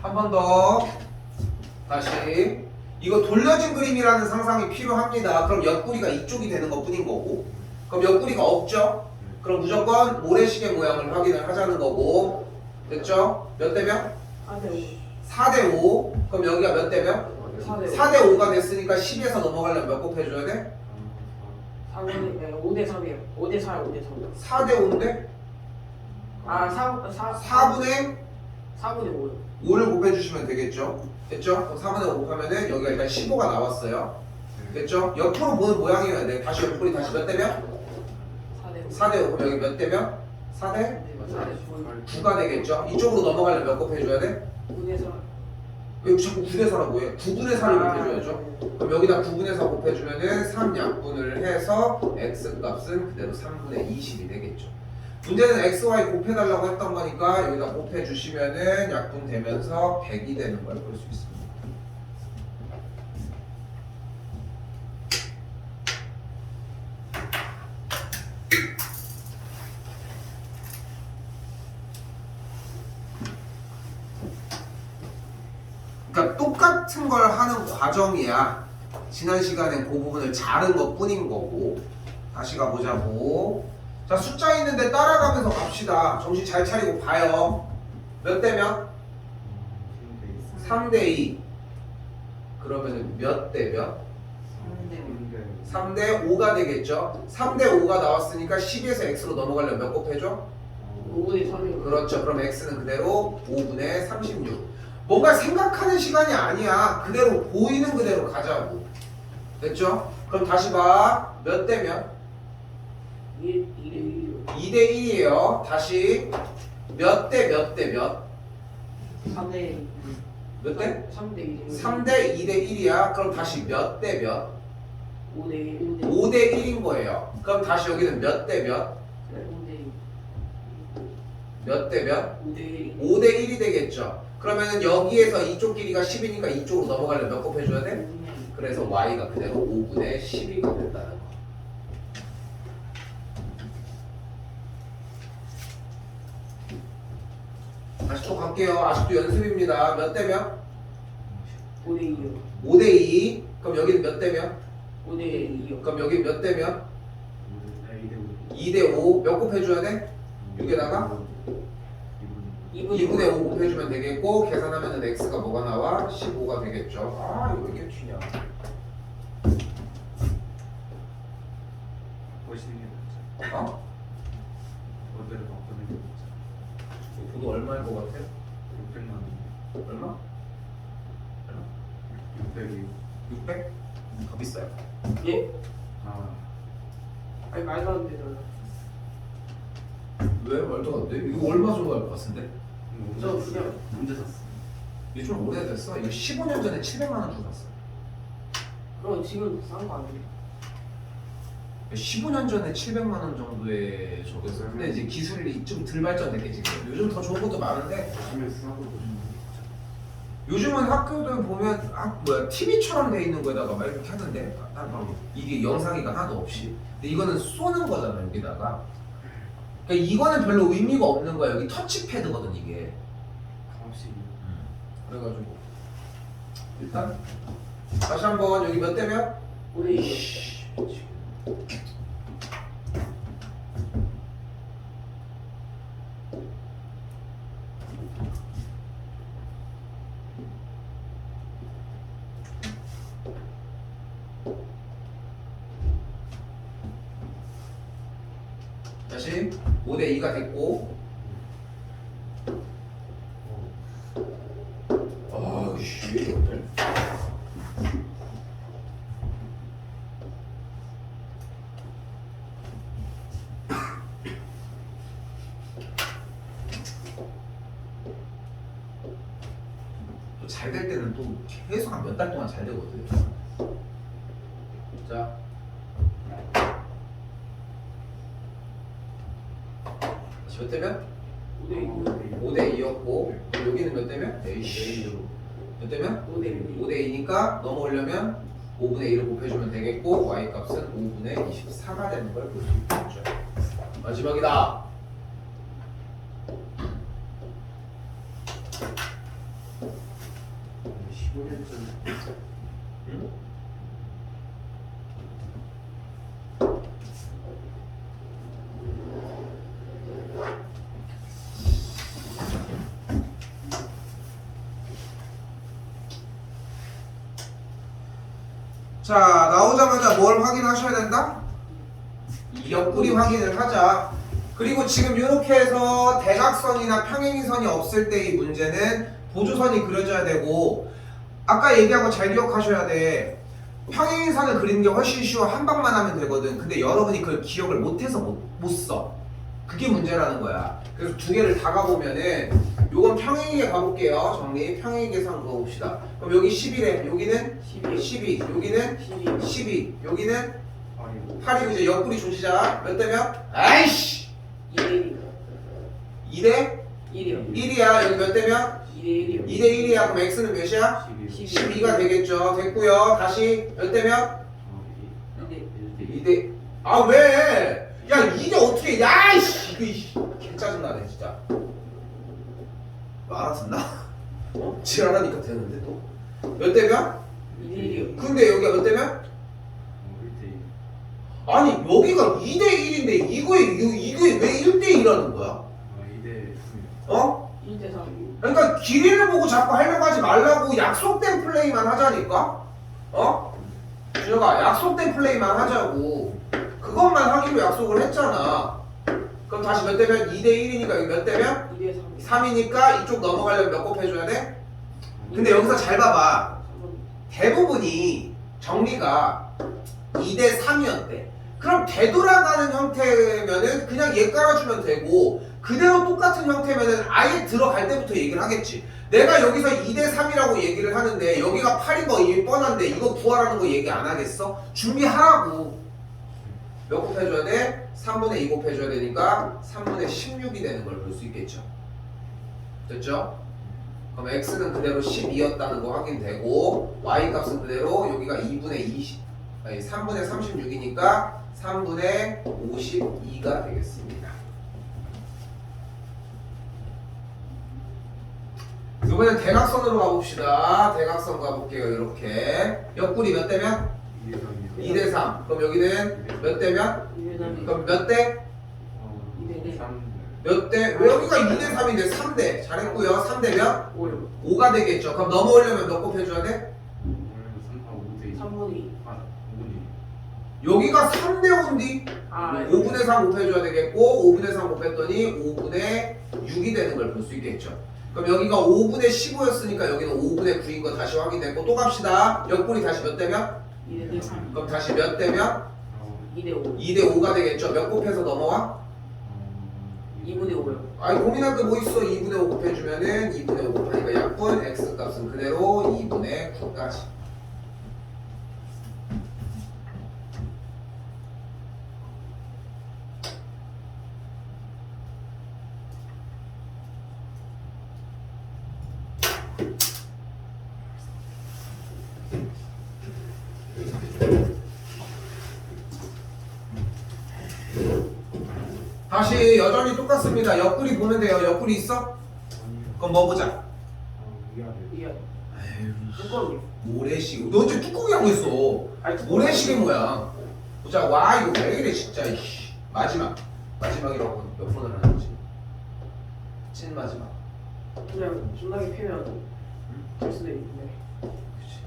A: 한 번 더 다시 이거 돌려진 그림이라는 상상이 필요합니다. 그럼 옆구리가 이쪽이 되는 것 뿐인 거고 그럼 옆구리가 없죠? 그럼 무조건 모래시계 모양을 확인을 하자는 거고 됐죠? 몇 대 몇?
B: 4대
A: 4대 5 그럼 여기가 몇 대 몇?
B: 5. 4대
A: 4대 5가 됐으니까 10에서 넘어가려면 몇 곱해줘야 돼?
B: 5대 3이에요. 5대 4, 5대 3.
A: 4대 5인데?
B: 아,
A: 4분의
B: 4분의 5요.
A: 5를 곱해주시면 되겠죠? 됐죠? 그럼 4분의 5 곱하면은 여기가 일단 15가 나왔어요. 됐죠? 옆으로 보는 모양이어야 돼. 다시 옆구리 다시 몇 대 몇?
B: 4대 5.
A: 4대 5 그럼 여기 몇 대 몇? 4대
B: 4대
A: 9가 되겠죠? 이쪽으로 넘어가려면 몇 곱해줘야 돼?
B: 9대 4.
A: 왜 자꾸 9대 4라고 해? 9분의 4를 곱해줘야죠. 그럼 여기다 9분의 4 곱해주면은 3 약분을 해서 x 값은 그대로 3분의 20이 되겠죠. 문제는 x, y 곱해달라고 했던 거니까 여기다 곱해주시면은 약분되면서 100이 되는 걸 볼 수 있습니다. 그러니까 똑같은 걸 하는 과정이야. 지난 시간엔 그 부분을 자른 것 뿐인 거고. 다시 가보자고. 자, 숫자 있는데 따라가면서 갑시다. 정신 잘 차리고 봐요. 몇 대 몇? 3대 2. 그러면은 몇 대 몇? 3대 5가 되겠죠. 3대 5가 나왔으니까 12에서 x로 넘어가려면 몇 곱해줘?
B: 5대 3이요.
A: 그렇죠. 그럼 x는 그대로 5분의 36. 뭔가 생각하는 시간이 아니야. 그대로 보이는 그대로 가자고. 됐죠? 그럼 다시 봐. 몇 대 몇?
B: 2대 1이요.
A: 2대 1이에요. 다시 몇 대 몇 대 몇?
B: 3대
A: 몇 대?
B: 3대 2.
A: 3대 2대 1이야. 그럼 다시 몇 대 몇?
B: 5대 1.
A: 5대 1인 거예요. 그럼 다시 여기는 몇 대 몇?
B: 5대
A: 몇 대 몇?
B: 5대 1.
A: 5대 1이 되겠죠. 그러면은 여기에서 이쪽 길이가 10이니까 이쪽으로 넘어가려면 몇 곱해줘야 돼? 그래서 y가 그대로 5분의 12가 된다는 거. 다시 또 갈게요. 아직도 연습입니다. 몇 대 몇?
B: 5대 2요.
A: 5대 2. 그럼 여기는 몇 대 몇?
B: 5대 2요.
A: 그럼 여기 몇 대 몇? 2대 5. 몇 곱해줘야 돼? 6에다가 2분의 5 곱해주면 되겠고 계산하면 x가 뭐가 나와? 15가 되겠죠. 아 이거 왜 이렇게 튀냐. 어? 돈이 얼마일 것 같아? 얼마? 600? 더 비싸요.
B: 예? 아니 말도 안 되잖아.
A: 왜 말도 안 돼? 이거 얼마 정도 할 것 같은데?
B: 저 그냥
C: 문제 샀어.
A: 이게 좀 오래됐어. 이거 15년 전에 700만 원 주고 샀어.
B: 그럼 지금 싼 거 아니에요?
A: 15년 전에 700만 원 정도의 저거였어. 근데 이제 기술이 좀 덜 발전됐겠지. 요즘 더 좋은 것도 많은데
C: 요즘에 싸고
A: 요즘은 학교들 보면 TV처럼 돼 있는 거에다가 막 이렇게 하는데 이게 영상이가 하나도 없이. 근데 이거는 쏘는 거잖아 여기다가. 그러니까 이거는 별로 의미가 없는 거야. 여기 터치패드거든 이게.
C: 값이
A: 그래가지고 일단 다시 한번 여기 몇 대 몇?
B: 5대 2요.
A: 다시 5대 2가 됐고. 아이씨. 또 잘 될 때는 또 계속 한 몇 달 동안 잘 되거든. 자, 다시 몇 대면? 5대 2였고 여기는 몇 대면? 에이씨 몇 대면? 5대 2니까 넘어오려면 5분의 1을 곱해주면 되겠고 y 값은 5분의 24가 되는 걸 볼 수 있겠죠. 마지막이다. 응? 자, 나오자마자 뭘 확인하셔야 된다? 이 옆구리 확인을 하자. 그리고 지금 이렇게 해서 대각선이나 평행이선이 없을 때의 문제는 보조선이 그려져야 되고, 아까 얘기한 거 잘 기억하셔야 돼. 평행이선을 그리는 게 훨씬 쉬워. 한 방만 하면 되거든. 근데 여러분이 그걸 기억을 못해서 못 써. 그게 문제라는 거야. 그래서 두 개를 다 가보면은 요건 평행이게 가볼게요. 정리. 평행 계산 그거 봅시다. 그럼 여기 11에 여기는 12, 여기는 12, 여기는 8이고 이제 옆구리 조시자. 몇 대면? 아이씨! 2대 1이야. 여기 몇 대면? 2대 1이야. 그럼 x는 몇이야? 12가 되겠죠. 됐고요. 다시 몇 대면? 2대. 아 왜? 야 이게 어떻게? 야이씨! 이거 개 짜증나네 진짜. 알았었나? 지랄하니까 되는데 또. 몇 대면?
B: 2대1이요.
A: 근데 여기가 몇 대면? 아니 여기가 2대 1인데 이거에 왜 1대 1하는 거야? 어?
B: 1대 3.
A: 그러니까 길이를 보고 자꾸 하려고 하지 말라고. 약속된 플레이만 하자니까. 어? 준혁아 약속된 플레이만 하자고. 그것만 하기로 약속을 했잖아. 그럼 다시 몇 대면? 2대 1이니까 여기 몇 대면?
B: 2대 3.
A: 3이니까 이쪽 넘어가려면 몇 곱해줘야 돼? 근데 여기서 잘 봐봐. 대부분이 정리가 2대 3이었대. 그럼 되돌아가는 형태면은 그냥 얘 깔아주면 되고, 그대로 똑같은 형태면은 아예 들어갈 때부터 얘기를 하겠지. 내가 여기서 2대 3이라고 얘기를 하는데 여기가 8인 거 이미 뻔한데 이거 구하라는 거 얘기 안 하겠어? 준비하라고. 몇 곱해줘야 돼? 3분의 2 곱해줘야 되니까 3분의 16이 되는 걸 볼 수 있겠죠. 됐죠? 그럼 x는 그대로 12였다는 거 확인되고, y 값은 그대로 여기가 2분의 20, 아니 3분의 36이니까 3분의 52가 되겠습니다. 이번엔 대각선으로 가봅시다. 대각선 가볼게요. 이렇게 옆구리 몇 대면? 2대 3. 그럼 여기는 몇 대면?
B: 2대 3.
A: 그럼 몇 대?
B: 2대 4.
A: 몇 대? 왜 여기가 2대 3인데 3대. 잘했고요. 3대면
B: 5요.
A: 5가 되겠죠. 그럼 넘어오려면 몇 곱해줘야 돼?
B: 3분의 2.
A: 여기가 3대 5인데
B: 아,
A: 5분의 3 곱해줘야 되겠고, 5분의 3 곱했더니 5분의 6이 되는 걸 볼 수 있겠죠. 그럼 여기가 5분의 15였으니까 여기는 5분의 9인 거 다시 확인됐고, 또 갑시다. 옆구리 다시 몇 대면?
B: 2대 3.
A: 그럼 다시 몇 대면?
B: 2대 5.
A: 2대 5가 되겠죠. 몇 곱해서 넘어와?
B: 2분의 5요.
A: 아니 고민할 게 뭐 있어. 2분의 5 곱해주면은 2분의 5 곱하니까 약분, x 값은 그대로 2분의 9까지. 다시 여전히 똑같습니다. 옆구리 보면 돼요. 옆구리 있어? 그럼 뭐 보자.
B: 이게
A: 에휴,
B: 뚜껑이요.
A: 모래시계. 너 이제 뚜껑이 하고 있어.
B: 아니,
A: 모래시계 모양. 보자. 와 이거 왜 이래 진짜. 이씨. 마지막이라고 몇 번을 하는 거지? 찐 마지막.
B: 그냥 존나게 피면 될 수도 있는데.
A: 그치.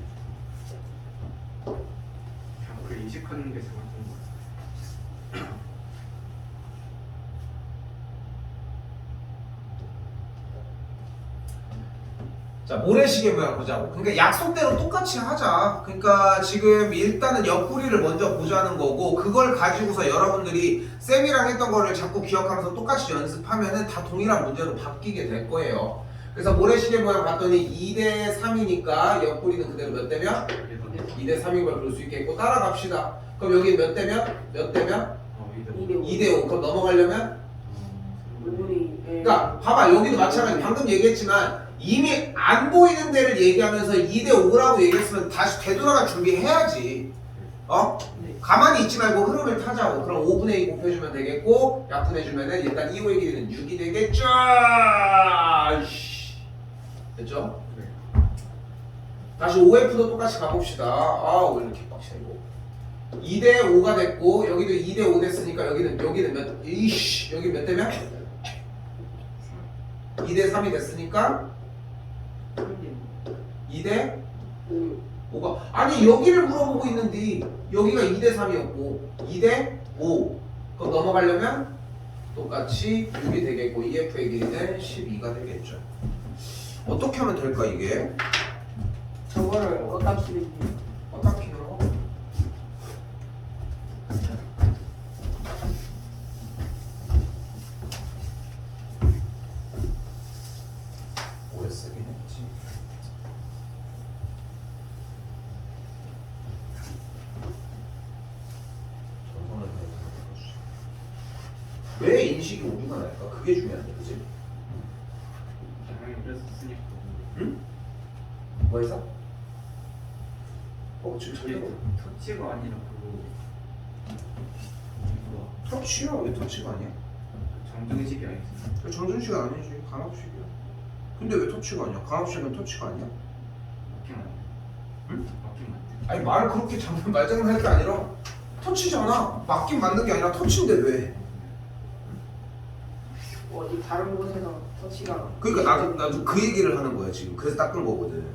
C: 그 인식하는 게 정확한 것 같아요.
A: 자, 모래시계 모양 보자고. 그러니까 약속대로 똑같이 하자. 그러니까 지금 일단은 옆구리를 먼저 보자는 거고, 그걸 가지고서 여러분들이 쌤이랑 했던 거를 자꾸 기억하면서 똑같이 연습하면은 다 동일한 문제로 바뀌게 될 거예요. 그래서 모래시계 모양 봤더니 2대 3이니까 옆구리는 그대로 몇 대면? 2대 3인 걸 볼 수 있겠고 따라갑시다. 그럼 여기 몇 대면? 몇 대면? 2대 5. 그럼 넘어가려면?
B: 5분의
A: 그러니까 봐봐 여기도 마찬가지. 방금 얘기했지만 이미 안 보이는 데를 얘기하면서 2대 5라고 얘기했으면 다시 되돌아갈 준비해야지. 어?
B: 네.
A: 가만히 있지 말고 흐름을 타자고. 그럼 5분의 2 곱해주면 되겠고 약분해주면은 일단 2호의 길이는 6이 되겠죠. 됐죠? 다시 OF도 똑같이 가봅시다. 아, 왜 이렇게 빡치네 이거. 2대 5가 됐고 여기도 2대 5 됐으니까 여기는 몇 여기 몇 대면? 2대 3이 됐으니까 2대 5가 아니 여기를 물어보고 있는데 여기가 2대 3이었고 2대 5 그럼 넘어가려면 똑같이 6이 되겠고 EF의 길이는 12가 되겠죠. 어떻게 하면 될까 이게?
B: 저거를 어디다 키는지.
A: 어디다 키는 거? 오래 쓰긴 했지. 전선을 왜 인식이 오류가 날까? 그게 중요한데, 그지?
C: 당연히 그래서 쓰니까.
A: 응? 뭐 해서? 지금
C: 이게
A: 절대로
C: 터치가 아니라 그거
A: 터치야? 왜 터치가 아니야?
C: 정정식이 아니지.
A: 그 정준식은 아니지. 간합식이야. 근데 왜 터치가 아니야? 간합식은 터치가 아니야?
C: 맞긴 맞네.
A: 응?
C: 맞긴 맞네.
A: 아니 말을 그렇게 말장난할 게 아니라 터치잖아. 맞긴 맞는 게 아니라 터치인데 왜?
B: 어디 다른 곳에서 터치가.
A: 그러니까 나도 그 얘기를 하는 거야 지금. 그래서 닦은 거거든.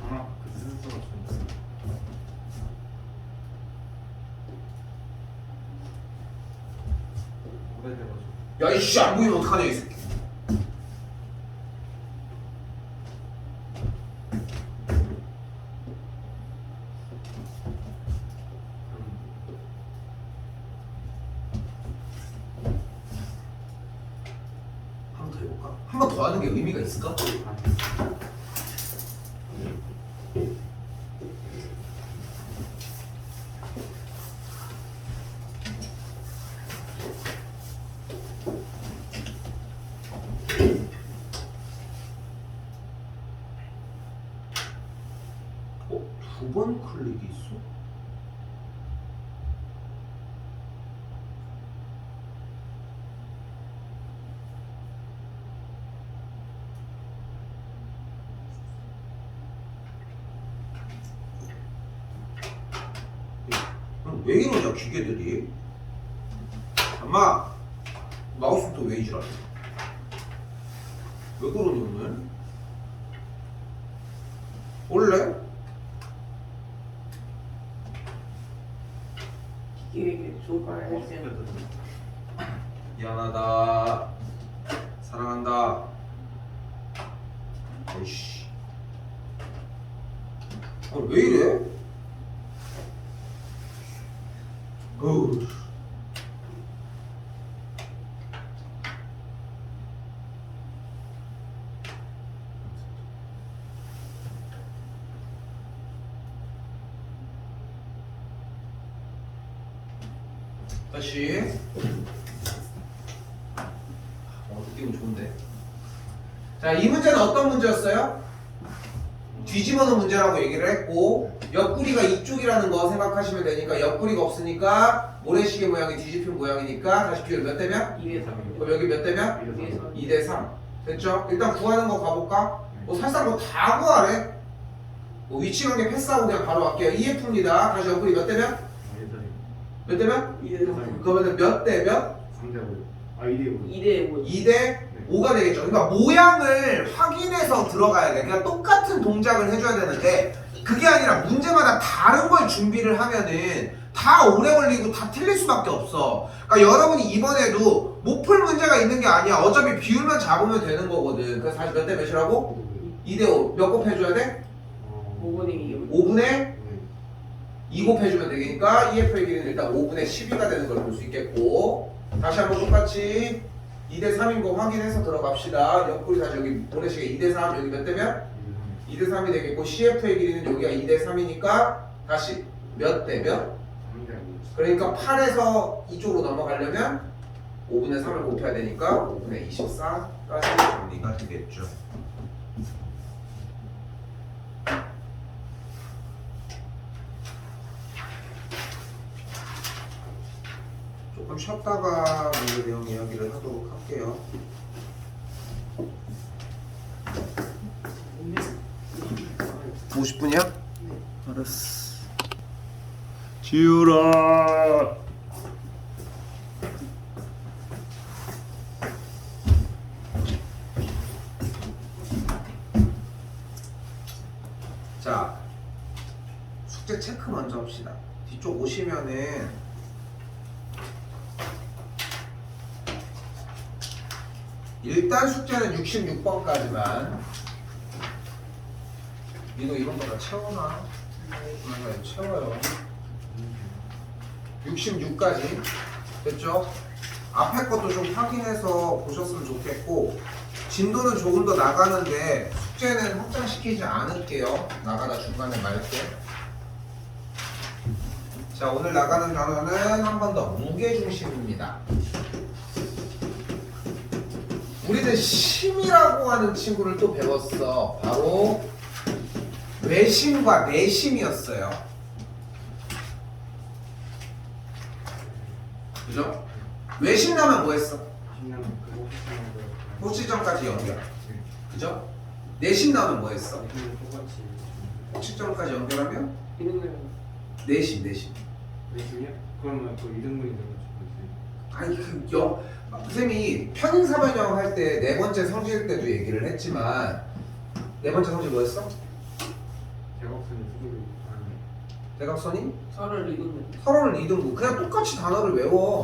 C: 강압 그 순서가 좀 오래돼가지고.
A: 야 이씨 안 보이면 어떡하냐 이 새끼. 한 번 더 해볼까? 한 번 더 하는 게 의미가 있을까? 두 번 클릭이 있어? 왜 이러냐 기계들이? 엄마 마우스 또 왜 이지랄해? 왜 그러니 오늘? 원래?
B: 기계에게 좋을 걸 알았어요.
A: 미안하다. 사랑한다. 에이씨. 왜 이래? 어우. 다시. 느낌은 좋은데. 자, 이 문제는 어떤 문제였어요? 뒤집어 놓은 문제라고 얘기를 했고 옆구리가 이쪽이라는 거 생각하시면 되니까 옆구리가 없으니까 모래시계 모양이 뒤집힌 모양이니까 다시 비율 몇 대면?
B: 2대 3.
A: 그럼 여기 몇 대면? 2대 3. 됐죠? 일단 구하는 거 가볼까? 뭐 살짝 뭐 다 구하래. 뭐 위치 관계 패스하고 그냥 바로 갈게요. EF입니다. 다시 옆구리 몇 대면? 몇 대면?
B: 2대 3.
A: 그러면 몇 대면?
C: 3대 5. 아 2대 5.
B: 2대 5.
A: 2대 5가 되겠죠. 그러니까 모양을 확인해서 들어가야 돼. 그냥 똑같은 동작을 해줘야 되는데 그게 아니라 문제마다 다른 걸 준비를 하면은 다 오래 걸리고 다 틀릴 수밖에 없어. 그러니까 여러분이 이번에도 못 풀 문제가 있는 게 아니야. 어차피 비율만 잡으면 되는 거거든. 그래서 다시 몇 대 몇이라고? 2대 5. 몇 곱 해줘야 돼?
B: 5분의 2.
A: 5분의 2 곱해주면 되니까 EF의 길이는 일단 5분의 12가 되는 걸 볼 수 있겠고 다시 한번 똑같이 2대 3인 거 확인해서 들어갑시다. 옆구리 다시 여기 보내시게 2대 3 여기 몇 대면? 2대 3이 되겠고 CF의 길이는 여기가 2대 3이니까 다시 몇 대 몇? 그러니까 8에서 이쪽으로 넘어가려면 5분의 3을 곱해야 되니까 5분의 24까지 정리가 되겠죠. 조금 쉬었다가 문제 내용 이야기를 하도록 할게요. 50분이야? 알았어. 지우라. 자, 숙제 체크 먼저 합시다. 뒤쪽 오시면은 일단 숙제는 66번까지만. 니도 이런 거 다 채워놔. 이거 채워요. 66까지 됐죠? 앞에 것도 좀 확인해서 보셨으면 좋겠고 진도는 조금 더 나가는데 숙제는 확장시키지 않을게요. 나가다 중간에 말게. 자, 오늘 나가는 단어는 한 번 더 무게중심입니다. 우리는 심이라고 하는 친구를 또 배웠어. 바로 외심과 내심이었어요. 그죠? 외심 나면 뭐 했어? 호치점까지 연결. 그죠? 내심 나면 뭐 했어? 호치점까지 연결하면? 내심.
C: 내심이요? 그러면 또 이등분이 되는
A: 아니 선생님이 편인사변형 할 때 네 번째 성질 때도 얘기를 했지만 네 번째 성질 뭐였어?
C: 대각선이 수직으로
A: 대각선이?
B: 서로를
A: 서로를 이등분. 그냥 똑같이 단어를 외워.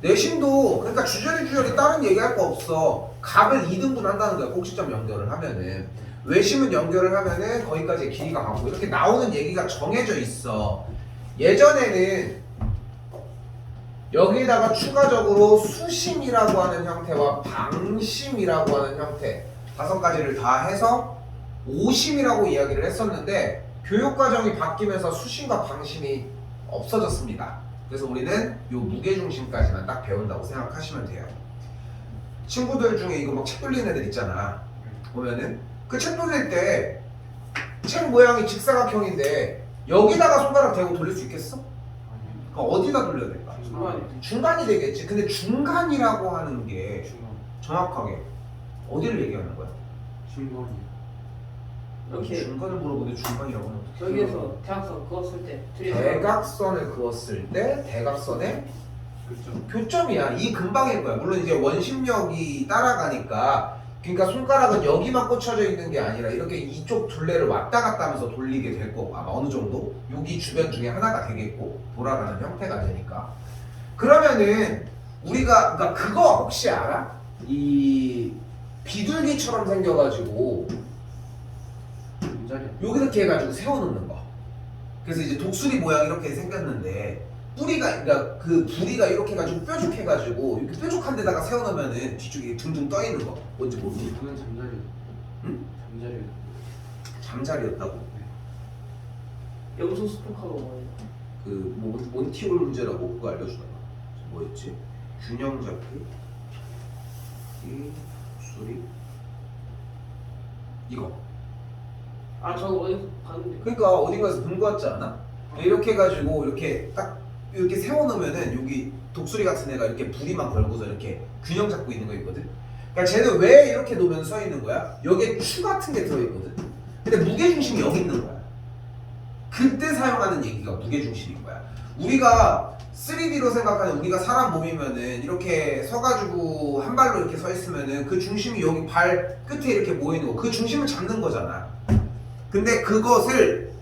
A: 내심도 그러니까 주저리 다른 얘기할 거 없어. 값을 이등분 한다는 거야. 꼭지점 연결을 하면은. 외심은 연결을 하면은 거기까지 길이가 같고 이렇게 나오는 얘기가 정해져 있어. 예전에는 여기다가 추가적으로 수심이라고 하는 형태와 방심이라고 하는 형태 5가지를 다 해서 오심이라고 이야기를 했었는데 교육과정이 바뀌면서 수심과 방심이 없어졌습니다. 그래서 우리는 요 무게중심까지만 딱 배운다고 생각하시면 돼요. 친구들 중에 이거 막 책 돌리는 애들 있잖아. 보면은 그 책 돌릴 때 책 모양이 직사각형인데 여기다가 손가락 대고 돌릴 수 있겠어? 그럼 어디다 돌려야 될까? 중간이 되겠지. 근데 중간이라고 하는 게 정확하게 어디를 얘기하는 거야?
C: 중간이요.
B: 이렇게
A: 중간을 물어보는데 중간이라고 하면 어떻게
B: 여기에서 대각선 그었을 때
A: 대각선을 그었을 때 대각선의
C: 그렇죠.
A: 교점이야. 이 근방인 거야. 물론 이제 원심력이 따라가니까 그러니까 손가락은 여기만 꽂혀져 있는 게 아니라 이렇게 이쪽 둘레를 왔다 갔다 하면서 돌리게 될 거고 아마 어느 정도 여기 주변 중에 하나가 되겠고 돌아가는 형태가 되니까 그러면은 우리가 그러니까 그거 혹시 알아? 이 비둘기처럼 생겨가지고 여기 이렇게 해가지고 세워놓는 거. 그래서 이제 독수리 모양 이렇게 생겼는데 뿌리가 그러니까 그 부리가 이렇게 해가지고 뾰족해가지고 이렇게 뾰족한 데다가 세워놓으면은 뒤쪽에 둥둥 떠 있는 거. 뭔지 모르지?
C: 그건 잠자리.
A: 응?
C: 잠자리.
A: 잠자리였다고.
B: 염소 스토커가 뭐예요?
A: 그 몬티올 문제라고 그거 알려주더라. 뭐였지? 균형 잡기, 이 독수리, 이거.
B: 아 저거 어디서 봤는데
A: 그러니까 어딘가에서 본 거 같지 않아? 이렇게 해가지고 이렇게 딱 이렇게 세워놓으면은 여기 독수리 같은 애가 이렇게 부리만 걸고서 이렇게 균형 잡고 있는 거 있거든. 그러니까 쟤는 왜 이렇게 놓으면 서 있는 거야? 여기에 추 같은 게 들어있거든. 근데 무게중심이 여기 있는 거야. 그때 사용하는 얘기가 무게중심인 거야. 우리가 3D로 생각하는 우리가 사람 몸이면은 이렇게 서가지고 한 발로 이렇게 서 있으면은 그 중심이 여기 발 끝에 이렇게 모이는 거. 그 중심을 잡는 거잖아. 근데 그것을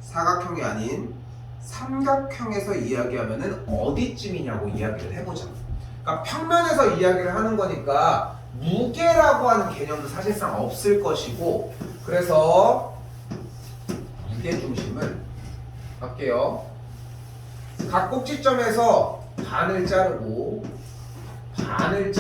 A: 사각형이 아닌 삼각형에서 이야기하면은 어디쯤이냐고 이야기를 해보자. 그러니까 평면에서 이야기를 하는 거니까 무게라고 하는 개념도 사실상 없을 것이고 그래서 무게중심은 갈게요. 각 꼭지점에서 반을 자르고 반을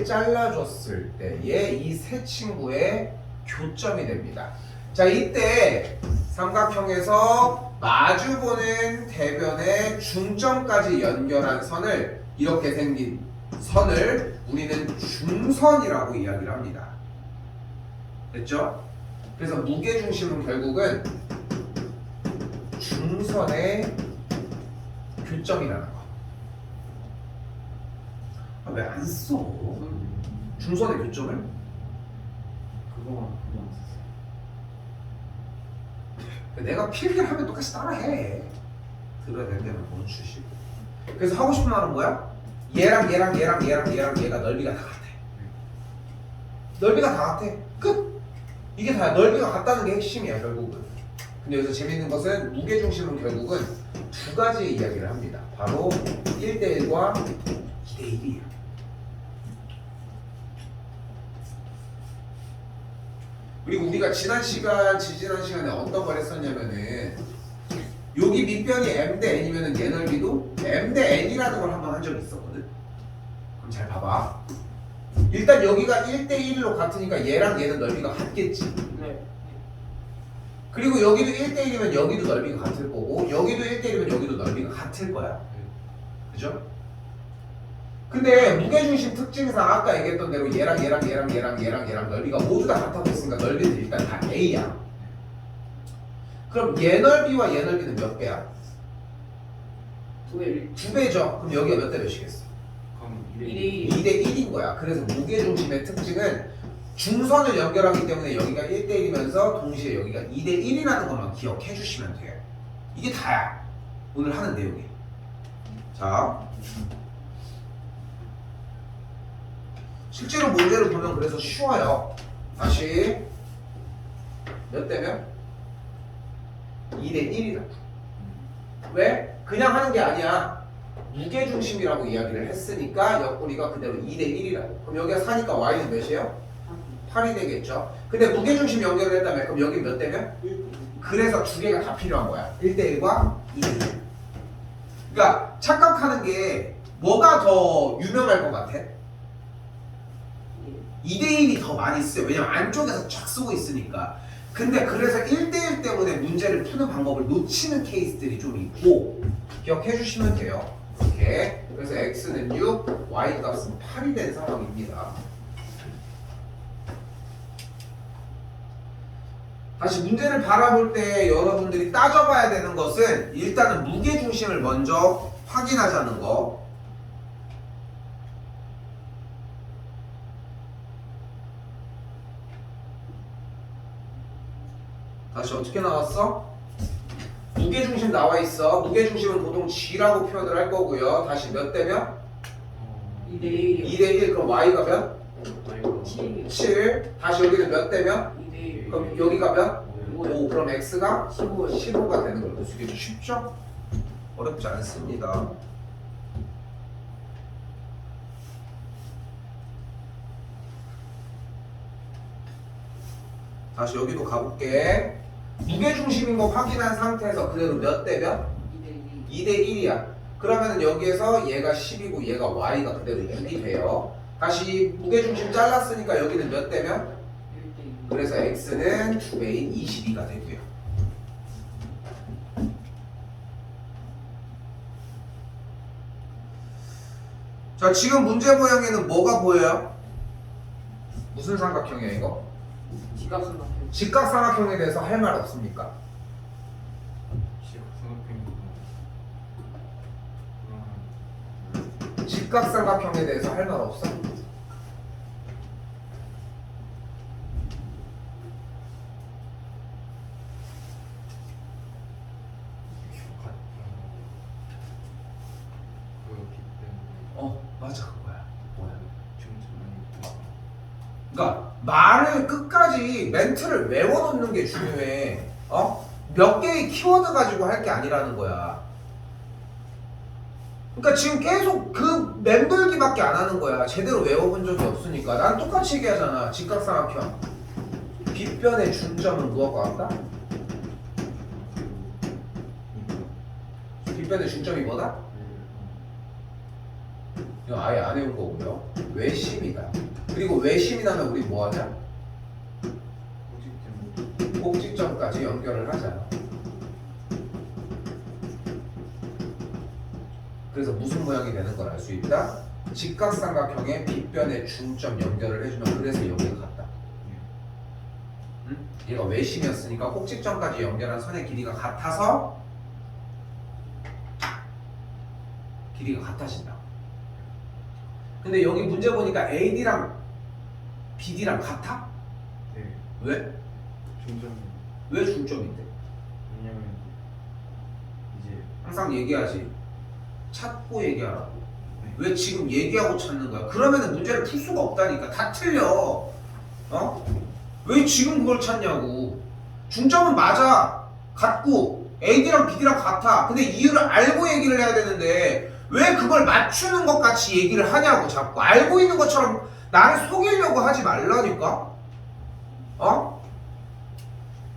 A: 잘라줬을 때에 이 세 친구의 교점이 됩니다. 자, 이때 삼각형에서 마주보는 대변의 중점까지 연결한 선을, 이렇게 생긴 선을 우리는 중선이라고 이야기를 합니다. 됐죠? 그래서 무게중심은 결국은 중선의 교점이라는 거. 아, 왜 안 써? 중선의 교점을?
B: 그거만 썼어요.
A: 내가 필기를 하면 똑같이 따라해. 들어야 될 때는 멈추시고. 그래서 하고 싶은 말은 뭐야? 얘랑 얘가 넓이가 다 같아. 넓이가 다 같아. 끝! 이게 다야. 넓이가 같다는 게 핵심이야, 결국은. 근데 여기서 재밌는 것은 무게중심은 결국은 두 가지 이야기를 합니다. 바로 1대1과 2대1이에요. 그리고 우리가 지지난 시간에 어떤 걸 했었냐면은, 여기 밑변이 m 대 n이면은 얘 넓이도 m 대 n이라는 걸 한번 한 적이 있었거든. 그럼 잘 봐봐. 일단 여기가 1대1로 같으니까 얘랑 얘는 넓이가 같겠지.
B: 네.
A: 그리고 여기도 1대1이면 여기도 넓이가 같을 거고, 여기도 1대1이면 여기도 넓이가 같을 거야. 그죠? 근데 무게중심 특징상 아까 얘기했던 대로 얘랑 넓이가 모두 다 같다고 했으니까 넓이는 일단 다 A야. 그럼 얘 넓이와 얘 넓이는 몇 배야?
B: 2의 1.
A: 2배죠. 그럼 여기가 몇 대 몇이겠어?
C: 그럼
B: 2대1.
A: 2대 1인 거야. 그래서 무게중심의 특징은 중선을 연결하기 때문에 여기가 1대1이면서 동시에 여기가 2대1이라는 것만 기억해 주시면 돼요. 이게 다야. 오늘 하는 내용이. 자, 실제로 문제를 보면 그래서 쉬워요. 다시 몇 대면? 2대 1이라고. 왜? 그냥 하는 게 아니야. 무게중심이라고 이야기를 했으니까 옆구리가 그대로 2대 1이라고. 그럼 여기가 4니까 y는 몇이에요? 8이 되겠죠. 근데 무게중심 연결을 했다면 그럼 여기 몇 대면? 그래서 두 개가 다 필요한 거야. 1대 1과 2대 1. 그러니까 착각하는 게 뭐가 더 유명할 것 같아? 2대1이 더 많이 쓰여. 왜냐면 안쪽에서 쫙 쓰고 있으니까. 근데 그래서 1대1 때문에 문제를 푸는 방법을 놓치는 케이스들이 좀 있고, 기억해 주시면 돼요. 이렇게. 그래서 x는 6, y 값은 8이 된 상황입니다. 다시 문제를 바라볼 때 여러분들이 따져봐야 되는 것은 일단은 무게중심을 먼저 확인하자는 거. 다시 어떻게 나왔어? 무게중심 나와 있어. 무게중심은 보통 G라고 표현을 할 거고요. 다시 몇 대면?
B: 2대1.
A: 2대1. 그럼 Y가 몇?
B: 7.
A: 7. 다시 여기는 몇 대면?
B: 2대1.
A: 그럼 여기가 몇? 5. 그럼 X가
B: 15.
A: 15가 되는 걸로 쓰기 쉽죠? 어렵지 않습니다. 다시 여기도 가볼게. 무게중심인 거 확인한 상태에서 그대로 몇 대 몇?
B: 2대1.
A: 2대 1이야. 그러면 여기에서 얘가 10이고 얘가 y가 그대로 6이 돼요. 다시 무게중심 잘랐으니까 여기는 몇 대면?
B: 1대2.
A: 그래서 x는 2배인 22가 되고요. 자, 지금 문제 모양에는 뭐가 보여요? 무슨 삼각형이야 이거?
B: 지각삼각형.
A: 직각삼각형에 대해서 할 말 없습니까? 직각삼각형에 대해서 할 말 없어? 맞아, 그거야. 뭐야? 그러니까 말을 끝까지 멘트를 외워놓는 게 중요해. 몇 개의 키워드 가지고 할 게 아니라는 거야. 그러니까 지금 계속 그 맴돌기밖에 안 하는 거야. 제대로 외워본 적이 없으니까. 난 똑같이 얘기하잖아. 직각삼각형. 빗변의 중점은 무엇과 같다? 빗변의 중점이 뭐다? 이거 아예 안 외운 거고요. 외심이다. 그리고 외심이 나면 우리 뭐 하자? 꼭지점까지 연결을 하자. 그래서 무슨 모양이 되는 걸 알 수 있다? 직각삼각형의 빗변의 중점 연결을 해주면 그래서 여기가 같다. 응? 얘가 외심이었으니까 꼭지점까지 연결한 선의 길이가 같아서 길이가 같아진다. 근데 여기 문제 보니까 AD랑 BD랑 같아?
C: 네.
A: 왜?
C: 중점.
A: 왜 중점인데?
C: 왜냐면 이제
A: 항상 얘기하지. 찾고 얘기하라고.
C: 네.
A: 왜 지금 얘기하고 찾는 거야? 그러면은 문제를 풀 수가 없다니까. 다 틀려. 어? 왜 지금 그걸 찾냐고. 중점은 맞아. 같고 AD랑 BD랑 같아. 근데 이유를 알고 얘기를 해야 되는데 왜 그걸 맞추는 것 같이 얘기를 하냐고. 자꾸 알고 있는 것처럼 나를 속이려고 하지 말라니까. 어?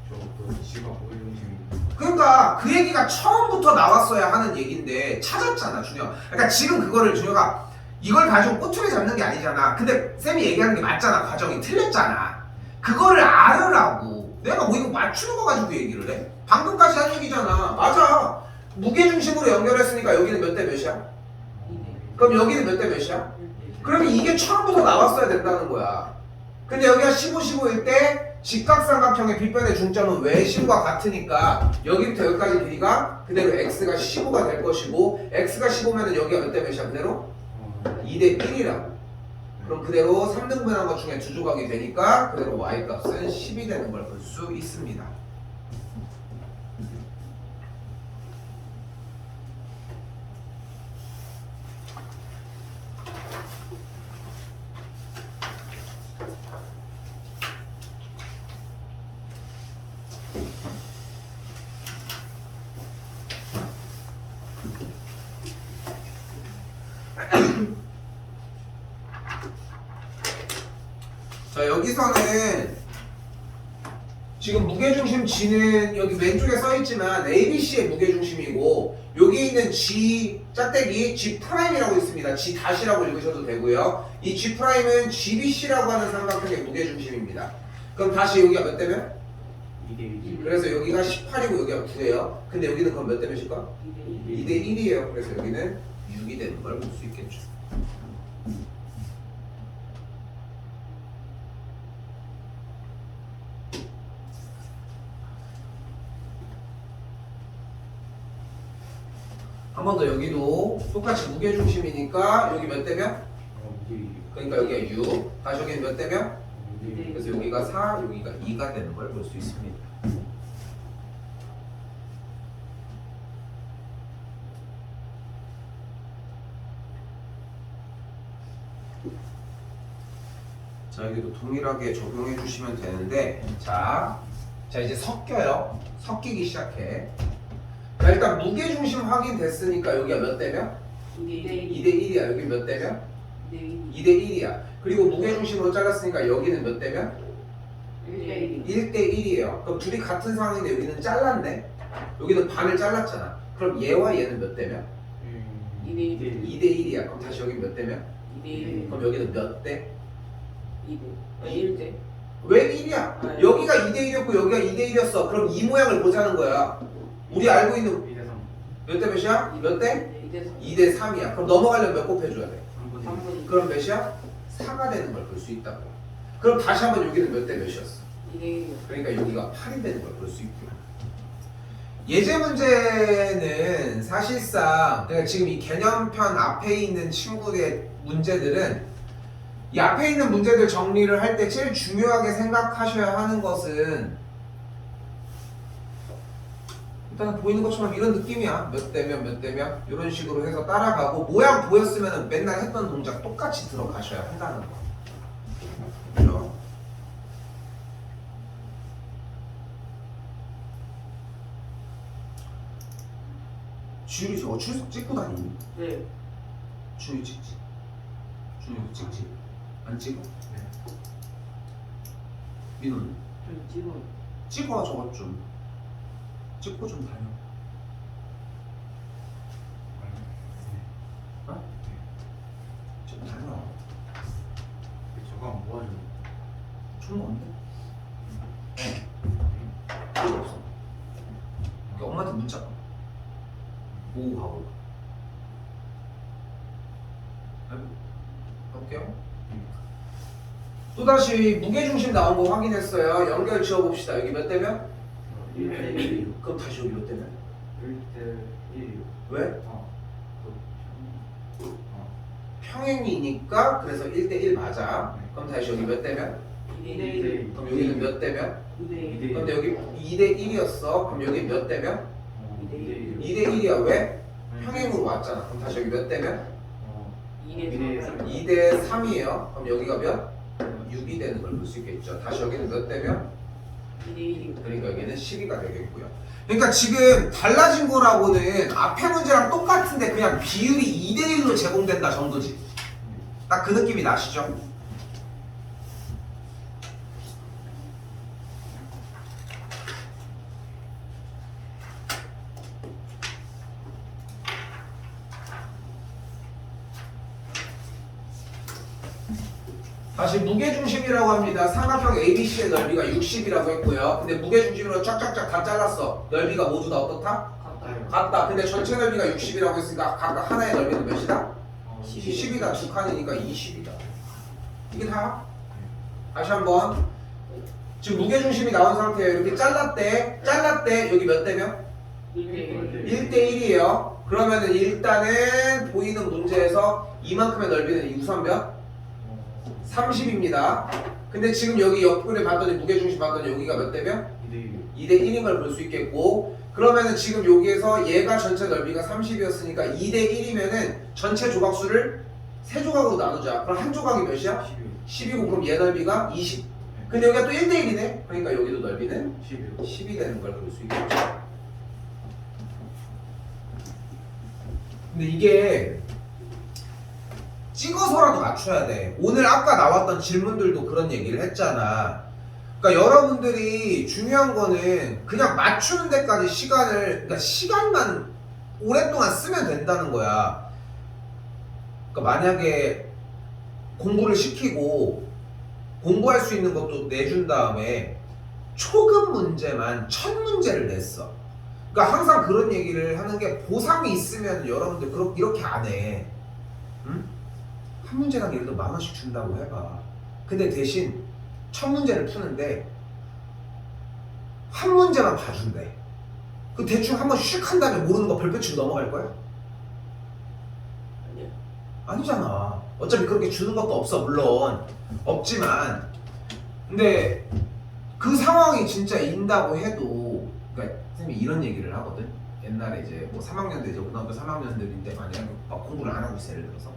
C: 저그 지가 오일 중심이.
A: 그러니까 그 얘기가 처음부터 나왔어야 하는 얘기인데 찾았잖아, 준혁. 그러니까 지금 그거를 준혁아 이걸 가지고 꼬투리 잡는 게 아니잖아. 근데 쌤이 얘기하는 게 맞잖아. 과정이 틀렸잖아. 그거를 알으라고. 내가 뭐 이거 맞추는 거 가지고 얘기를 해? 방금까지 한 얘기잖아. 맞아. 무게중심으로 연결했으니까 여기는 몇 대 몇이야? 그럼 여기는 몇 대 몇이야? 그러면 이게 처음부터 나왔어야 된다는 거야. 근데 여기가 15, 15일 때 직각삼각형의 빗변의 중점은 외심과 같으니까 여기부터 여기까지 길이가 그대로 x가 15가 될 것이고 x가 15면은 여기가 몇 대 몇이야 그대로? 2대 1이라고. 그럼 그대로 3등분한 것 중에 두 조각이 되니까 그대로 y값은 10이 되는 걸 볼 수 있습니다. 자, 여기서는 지금 무게중심 G는 여기 왼쪽에 써있지만 ABC의 무게중심이고 여기 있는 G 짝대기 G'이라고 있습니다. G' 이라고 읽으셔도 되고요. 이 G'은 GBC라고 하는 삼각형의 무게중심입니다. 그럼 다시 여기가 몇 대면?
C: 2대 1.
A: 그래서 여기가 18이고 여기가 9예요. 근데 여기는 그럼 몇 대 몇일까? 2대 1이에요. 그래서 여기는 6이 되는 걸 볼 수 있겠죠. 한 번 더 여기도 똑같이 무게중심이니까 여기 몇 대면?
C: 2대 1.
A: 그러니까 여기가 6. 다시 여기는 몇 대면?
C: 2대 1.
A: 그래서 여기가 4, 여기가 2가 되는 걸 볼 수 있습니다. 자, 여기도 동일하게 적용해 주시면 되는데 자 이제 섞여요. 섞이기 시작해. 자, 일단 무게중심 확인됐으니까 여기가 몇 대면? 2대 1이야. 여기 몇 대면? 2대 1이야. 그리고 무게중심으로 잘랐으니까 여기는 몇 대면? 1대 1이에요. 그럼 둘이 같은 상황인데 여기는 잘랐네. 여기는 반을 잘랐잖아. 그럼 얘와 얘는 몇 대면?
C: 2대 1.
A: 2대 1이야. 그럼 다시 여기 몇 대면? 그럼 여기는 몇 대?
B: 1대
A: 왜 1이야? 여기가 2대 1이었고 여기가 2대 1이었어. 그럼 이 모양을 보자는 거야. 우리 알고 있는
C: 2대 3.
A: 몇 대 몇이야? 몇 대?
B: 2대
A: 2대 3이야. 그럼 넘어가려면 몇 곱해줘야 돼?
C: 3분의
B: 3분
A: 그럼 몇이야? 4가 되는 걸 볼 수 있다고. 그럼 다시 한번 여기는 몇 대 몇이었어?
B: 2대
A: 그러니까 여기가 8이 되는 걸 볼 수 있고요. 예제 문제는 사실상 그러니까 지금 이 개념편 앞에 있는 친구의 문제들은 이 앞에 있는 문제들 정리를 할 때 제일 중요하게 생각하셔야 하는 것은 일단은 보이는 것처럼 이런 느낌이야. 몇 대면 몇 대면 이런 식으로 해서 따라가고 모양 보였으면 맨날 했던 동작 똑같이 들어가셔야 한다는 거. 그렇죠? 주율이 저거 출석 찍고 다니니?
B: 네.
A: 주율 찍지? 주율 찍지? 안 찍어?
C: 네.
A: 민호는?
B: 좀 찍어.
A: 찍어 저것 좀 찍고 좀 다녀. 상관없네. 필요 없어. 그러니까 엄마한테 문자 보고 가고. 볼게요. 또다시 무게중심 나온 거 확인했어요. 연결 지어봅시다. 여기 몇 대면?
C: 1대 1이요.
A: 그럼 다시 여기 몇 대면?
C: 1대 1이요.
A: 왜?
C: 그
A: 평행이니까 그래서 1대1 맞아. 그럼 다시 여기 몇 대면?
B: 2대1.
A: 그럼 여기는 몇 대면?
B: 2대1.
A: 근데 여기 2대1이었어. 그럼 여기 몇 대면?
C: 2대 1이요.
A: 2대1이야. 왜? 평행으로 왔잖아. 그럼 다시 여기 몇 대면?
B: 2대3.
A: 2대3이에요. 그럼 여기가 몇? 6이 되는 걸 볼 수 있겠죠. 다시 여기는 몇 대면?
B: 2대1.
A: 그러니까 여기는 12가 되겠고요. 그러니까 지금 달라진 거라고는 앞에 문제랑 똑같은데 그냥 비율이 2대1로 제공된다 정도지. 딱 그 느낌이 나시죠? 다시 무게중심이라고 합니다. 삼각형 ABC의 넓이가 60이라고 했고요. 근데 무게중심으로 쫙쫙쫙 다 잘랐어. 넓이가 모두 다 어떻다?
B: 같다.
A: 같다. 근데 전체 넓이가 60이라고 했으니까 각각 하나의 넓이는 몇이다?
B: 10.
A: 10이다. 두 칸이니까 20이다. 이게 다? 다시 한번. 지금 무게중심이 나온 상태예요. 이렇게 잘랐대. 여기 몇 대면?
B: 1대1.
A: 1대1이에요. 그러면은 일단은 보이는 문제에서 이만큼의 넓이는 우선 몇? 30입니다. 근데 지금 여기 옆구리 봤더니 무게중심 봤더니 여기가 몇 대면?
C: 2대 1이요.
A: 2대1인 걸 볼 수 있겠고, 그러면은 지금 여기에서 얘가 전체 넓이가 30이었으니까 2대1이면은 전체 조각수를 세 조각으로 나누자. 그럼 한 조각이 몇이야?
C: 10이요.
A: 10이고 그럼 얘 넓이가 20. 근데 여기가 또 1대1이네. 그러니까 여기도 넓이는
C: 10이요.
A: 10이 되는 걸 볼 수 있겠죠. 근데 이게 찍어서라도 맞춰야 돼. 오늘 아까 나왔던 질문들도 그런 얘기를 했잖아. 그러니까 여러분들이 중요한 거는 그냥 맞추는 데까지 그러니까 시간만 오랫동안 쓰면 된다는 거야. 그러니까 만약에 공부를 시키고 공부할 수 있는 것도 내준 다음에 초급 문제만 1000문제를 냈어. 그러니까 항상 그런 얘기를 하는 게 보상이 있으면 여러분들 이렇게 안 해. 응? 한 문제당 예를 들어 10,000원씩 준다고 해봐. 근데 대신 1000문제를 푸는데 한 문제만 봐준대. 그 대충 한번 슉 한 다음에 모르는 거 별표 치고 넘어갈 거야?
B: 아니야.
A: 아니잖아. 어차피 그렇게 주는 것도 없어. 물론 없지만, 근데 그 상황이 진짜 인다고 해도, 그러니까 선생님이 이런 얘기를 하거든. 옛날에 이제 뭐 3학년 때 이제 고등학교 3학년들인데 만약에 막 공부를 안 하고 있어, 예를 들어서.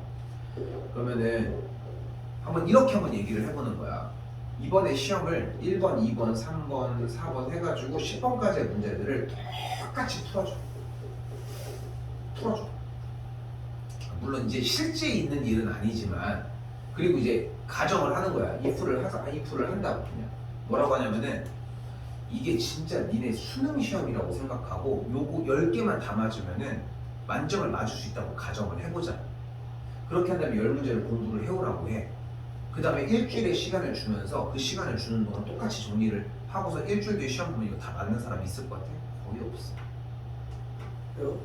A: 그러면은 한번 얘기를 해보는 거야. 이번에 시험을 1번, 2번, 3번, 4번 해가지고 10번까지의 문제들을 똑같이 풀어줘. 물론 이제 실제 있는 일은 아니지만, 그리고 이제 가정을 하는 거야. if를 한다고 그냥. 뭐라고 하냐면은 이게 진짜 니네 수능 시험이라고 생각하고 요거 10개만 다 맞으면은 만점을 맞을 수 있다고 가정을 해보자. 그렇게 한다면 10문제를 공부를 해오라고 해. 그 다음에 일주일의 시간을 주면서 그 시간을 주는 동안 똑같이 정리를 하고서 일주일 뒤에 시험 보면 이거 다 맞는 사람이 있을 것 같아? 거의 없어.
B: 왜요?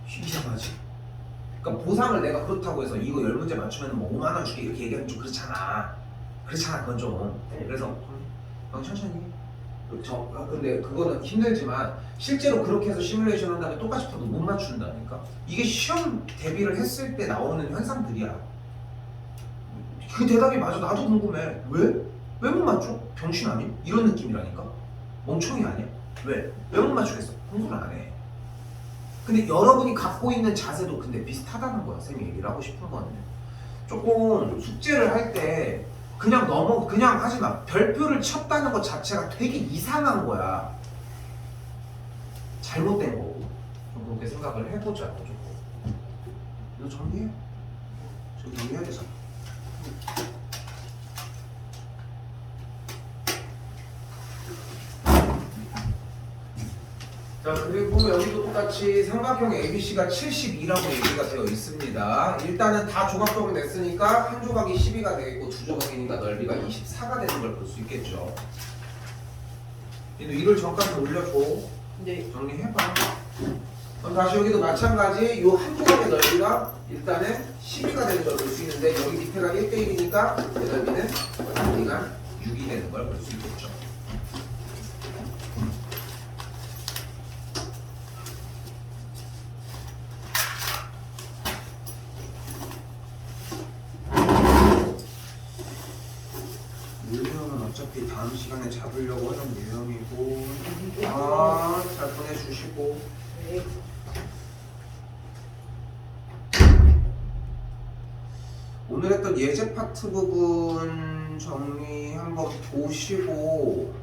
A: 이상하지? 그러니까 보상을 내가 그렇다고 해서 이거 10문제 맞추면 뭐 5만 원 줄게 이렇게 얘기하면 좀 그렇잖아. 그건 좀. 그래서 천천히. 근데 그거는 힘들지만 실제로 그렇게 해서 시뮬레이션 한 다음에 똑같이 풀어도 못 맞춘다니까. 이게 시험 대비를 했을 때 나오는 현상들이야. 그 대답이 맞아. 나도 궁금해. 왜? 왜 못 맞춰? 병신 아니? 이런 느낌이라니까. 멍청이 아니야? 왜? 왜 못 맞추겠어? 공부를 안 해. 근데 여러분이 갖고 있는 자세도 근데 비슷하다는 거야. 쌤이 얘기를 하고 싶은 거는 조금 숙제를 할 때 그냥 하지 마. 별표를 쳤다는 것 자체가 되게 이상한 거야. 잘못된 거고. 좀 그렇게 생각을 해보자. 조금. 이거 정리해. 좀 정리해야 되잖아. 자, 그리고 여기도 똑같이 삼각형 ABC가 72라고 얘기가 되어 있습니다. 일단은 다 조각적으로 냈으니까 한 조각이 12가 되겠고 두 조각이니까 넓이가 24가 되는 걸 볼 수 있겠죠. 이를 전까지 올려줘.
B: 네.
A: 정리해봐. 그럼 다시 여기도 마찬가지 요 한 조각의 넓이가 일단은 12가 되는 걸 볼 수 있는데 여기 밑에가 1대1이니까 그 넓이는 넓이가 6이 되는 걸 볼 수 있겠죠. 유형은 어차피 다음 시간에 잡으려고 하는 유형이고 잘 보내주시고
B: 네.
A: 오늘 했던 예제 파트 부분 정리 한번 보시고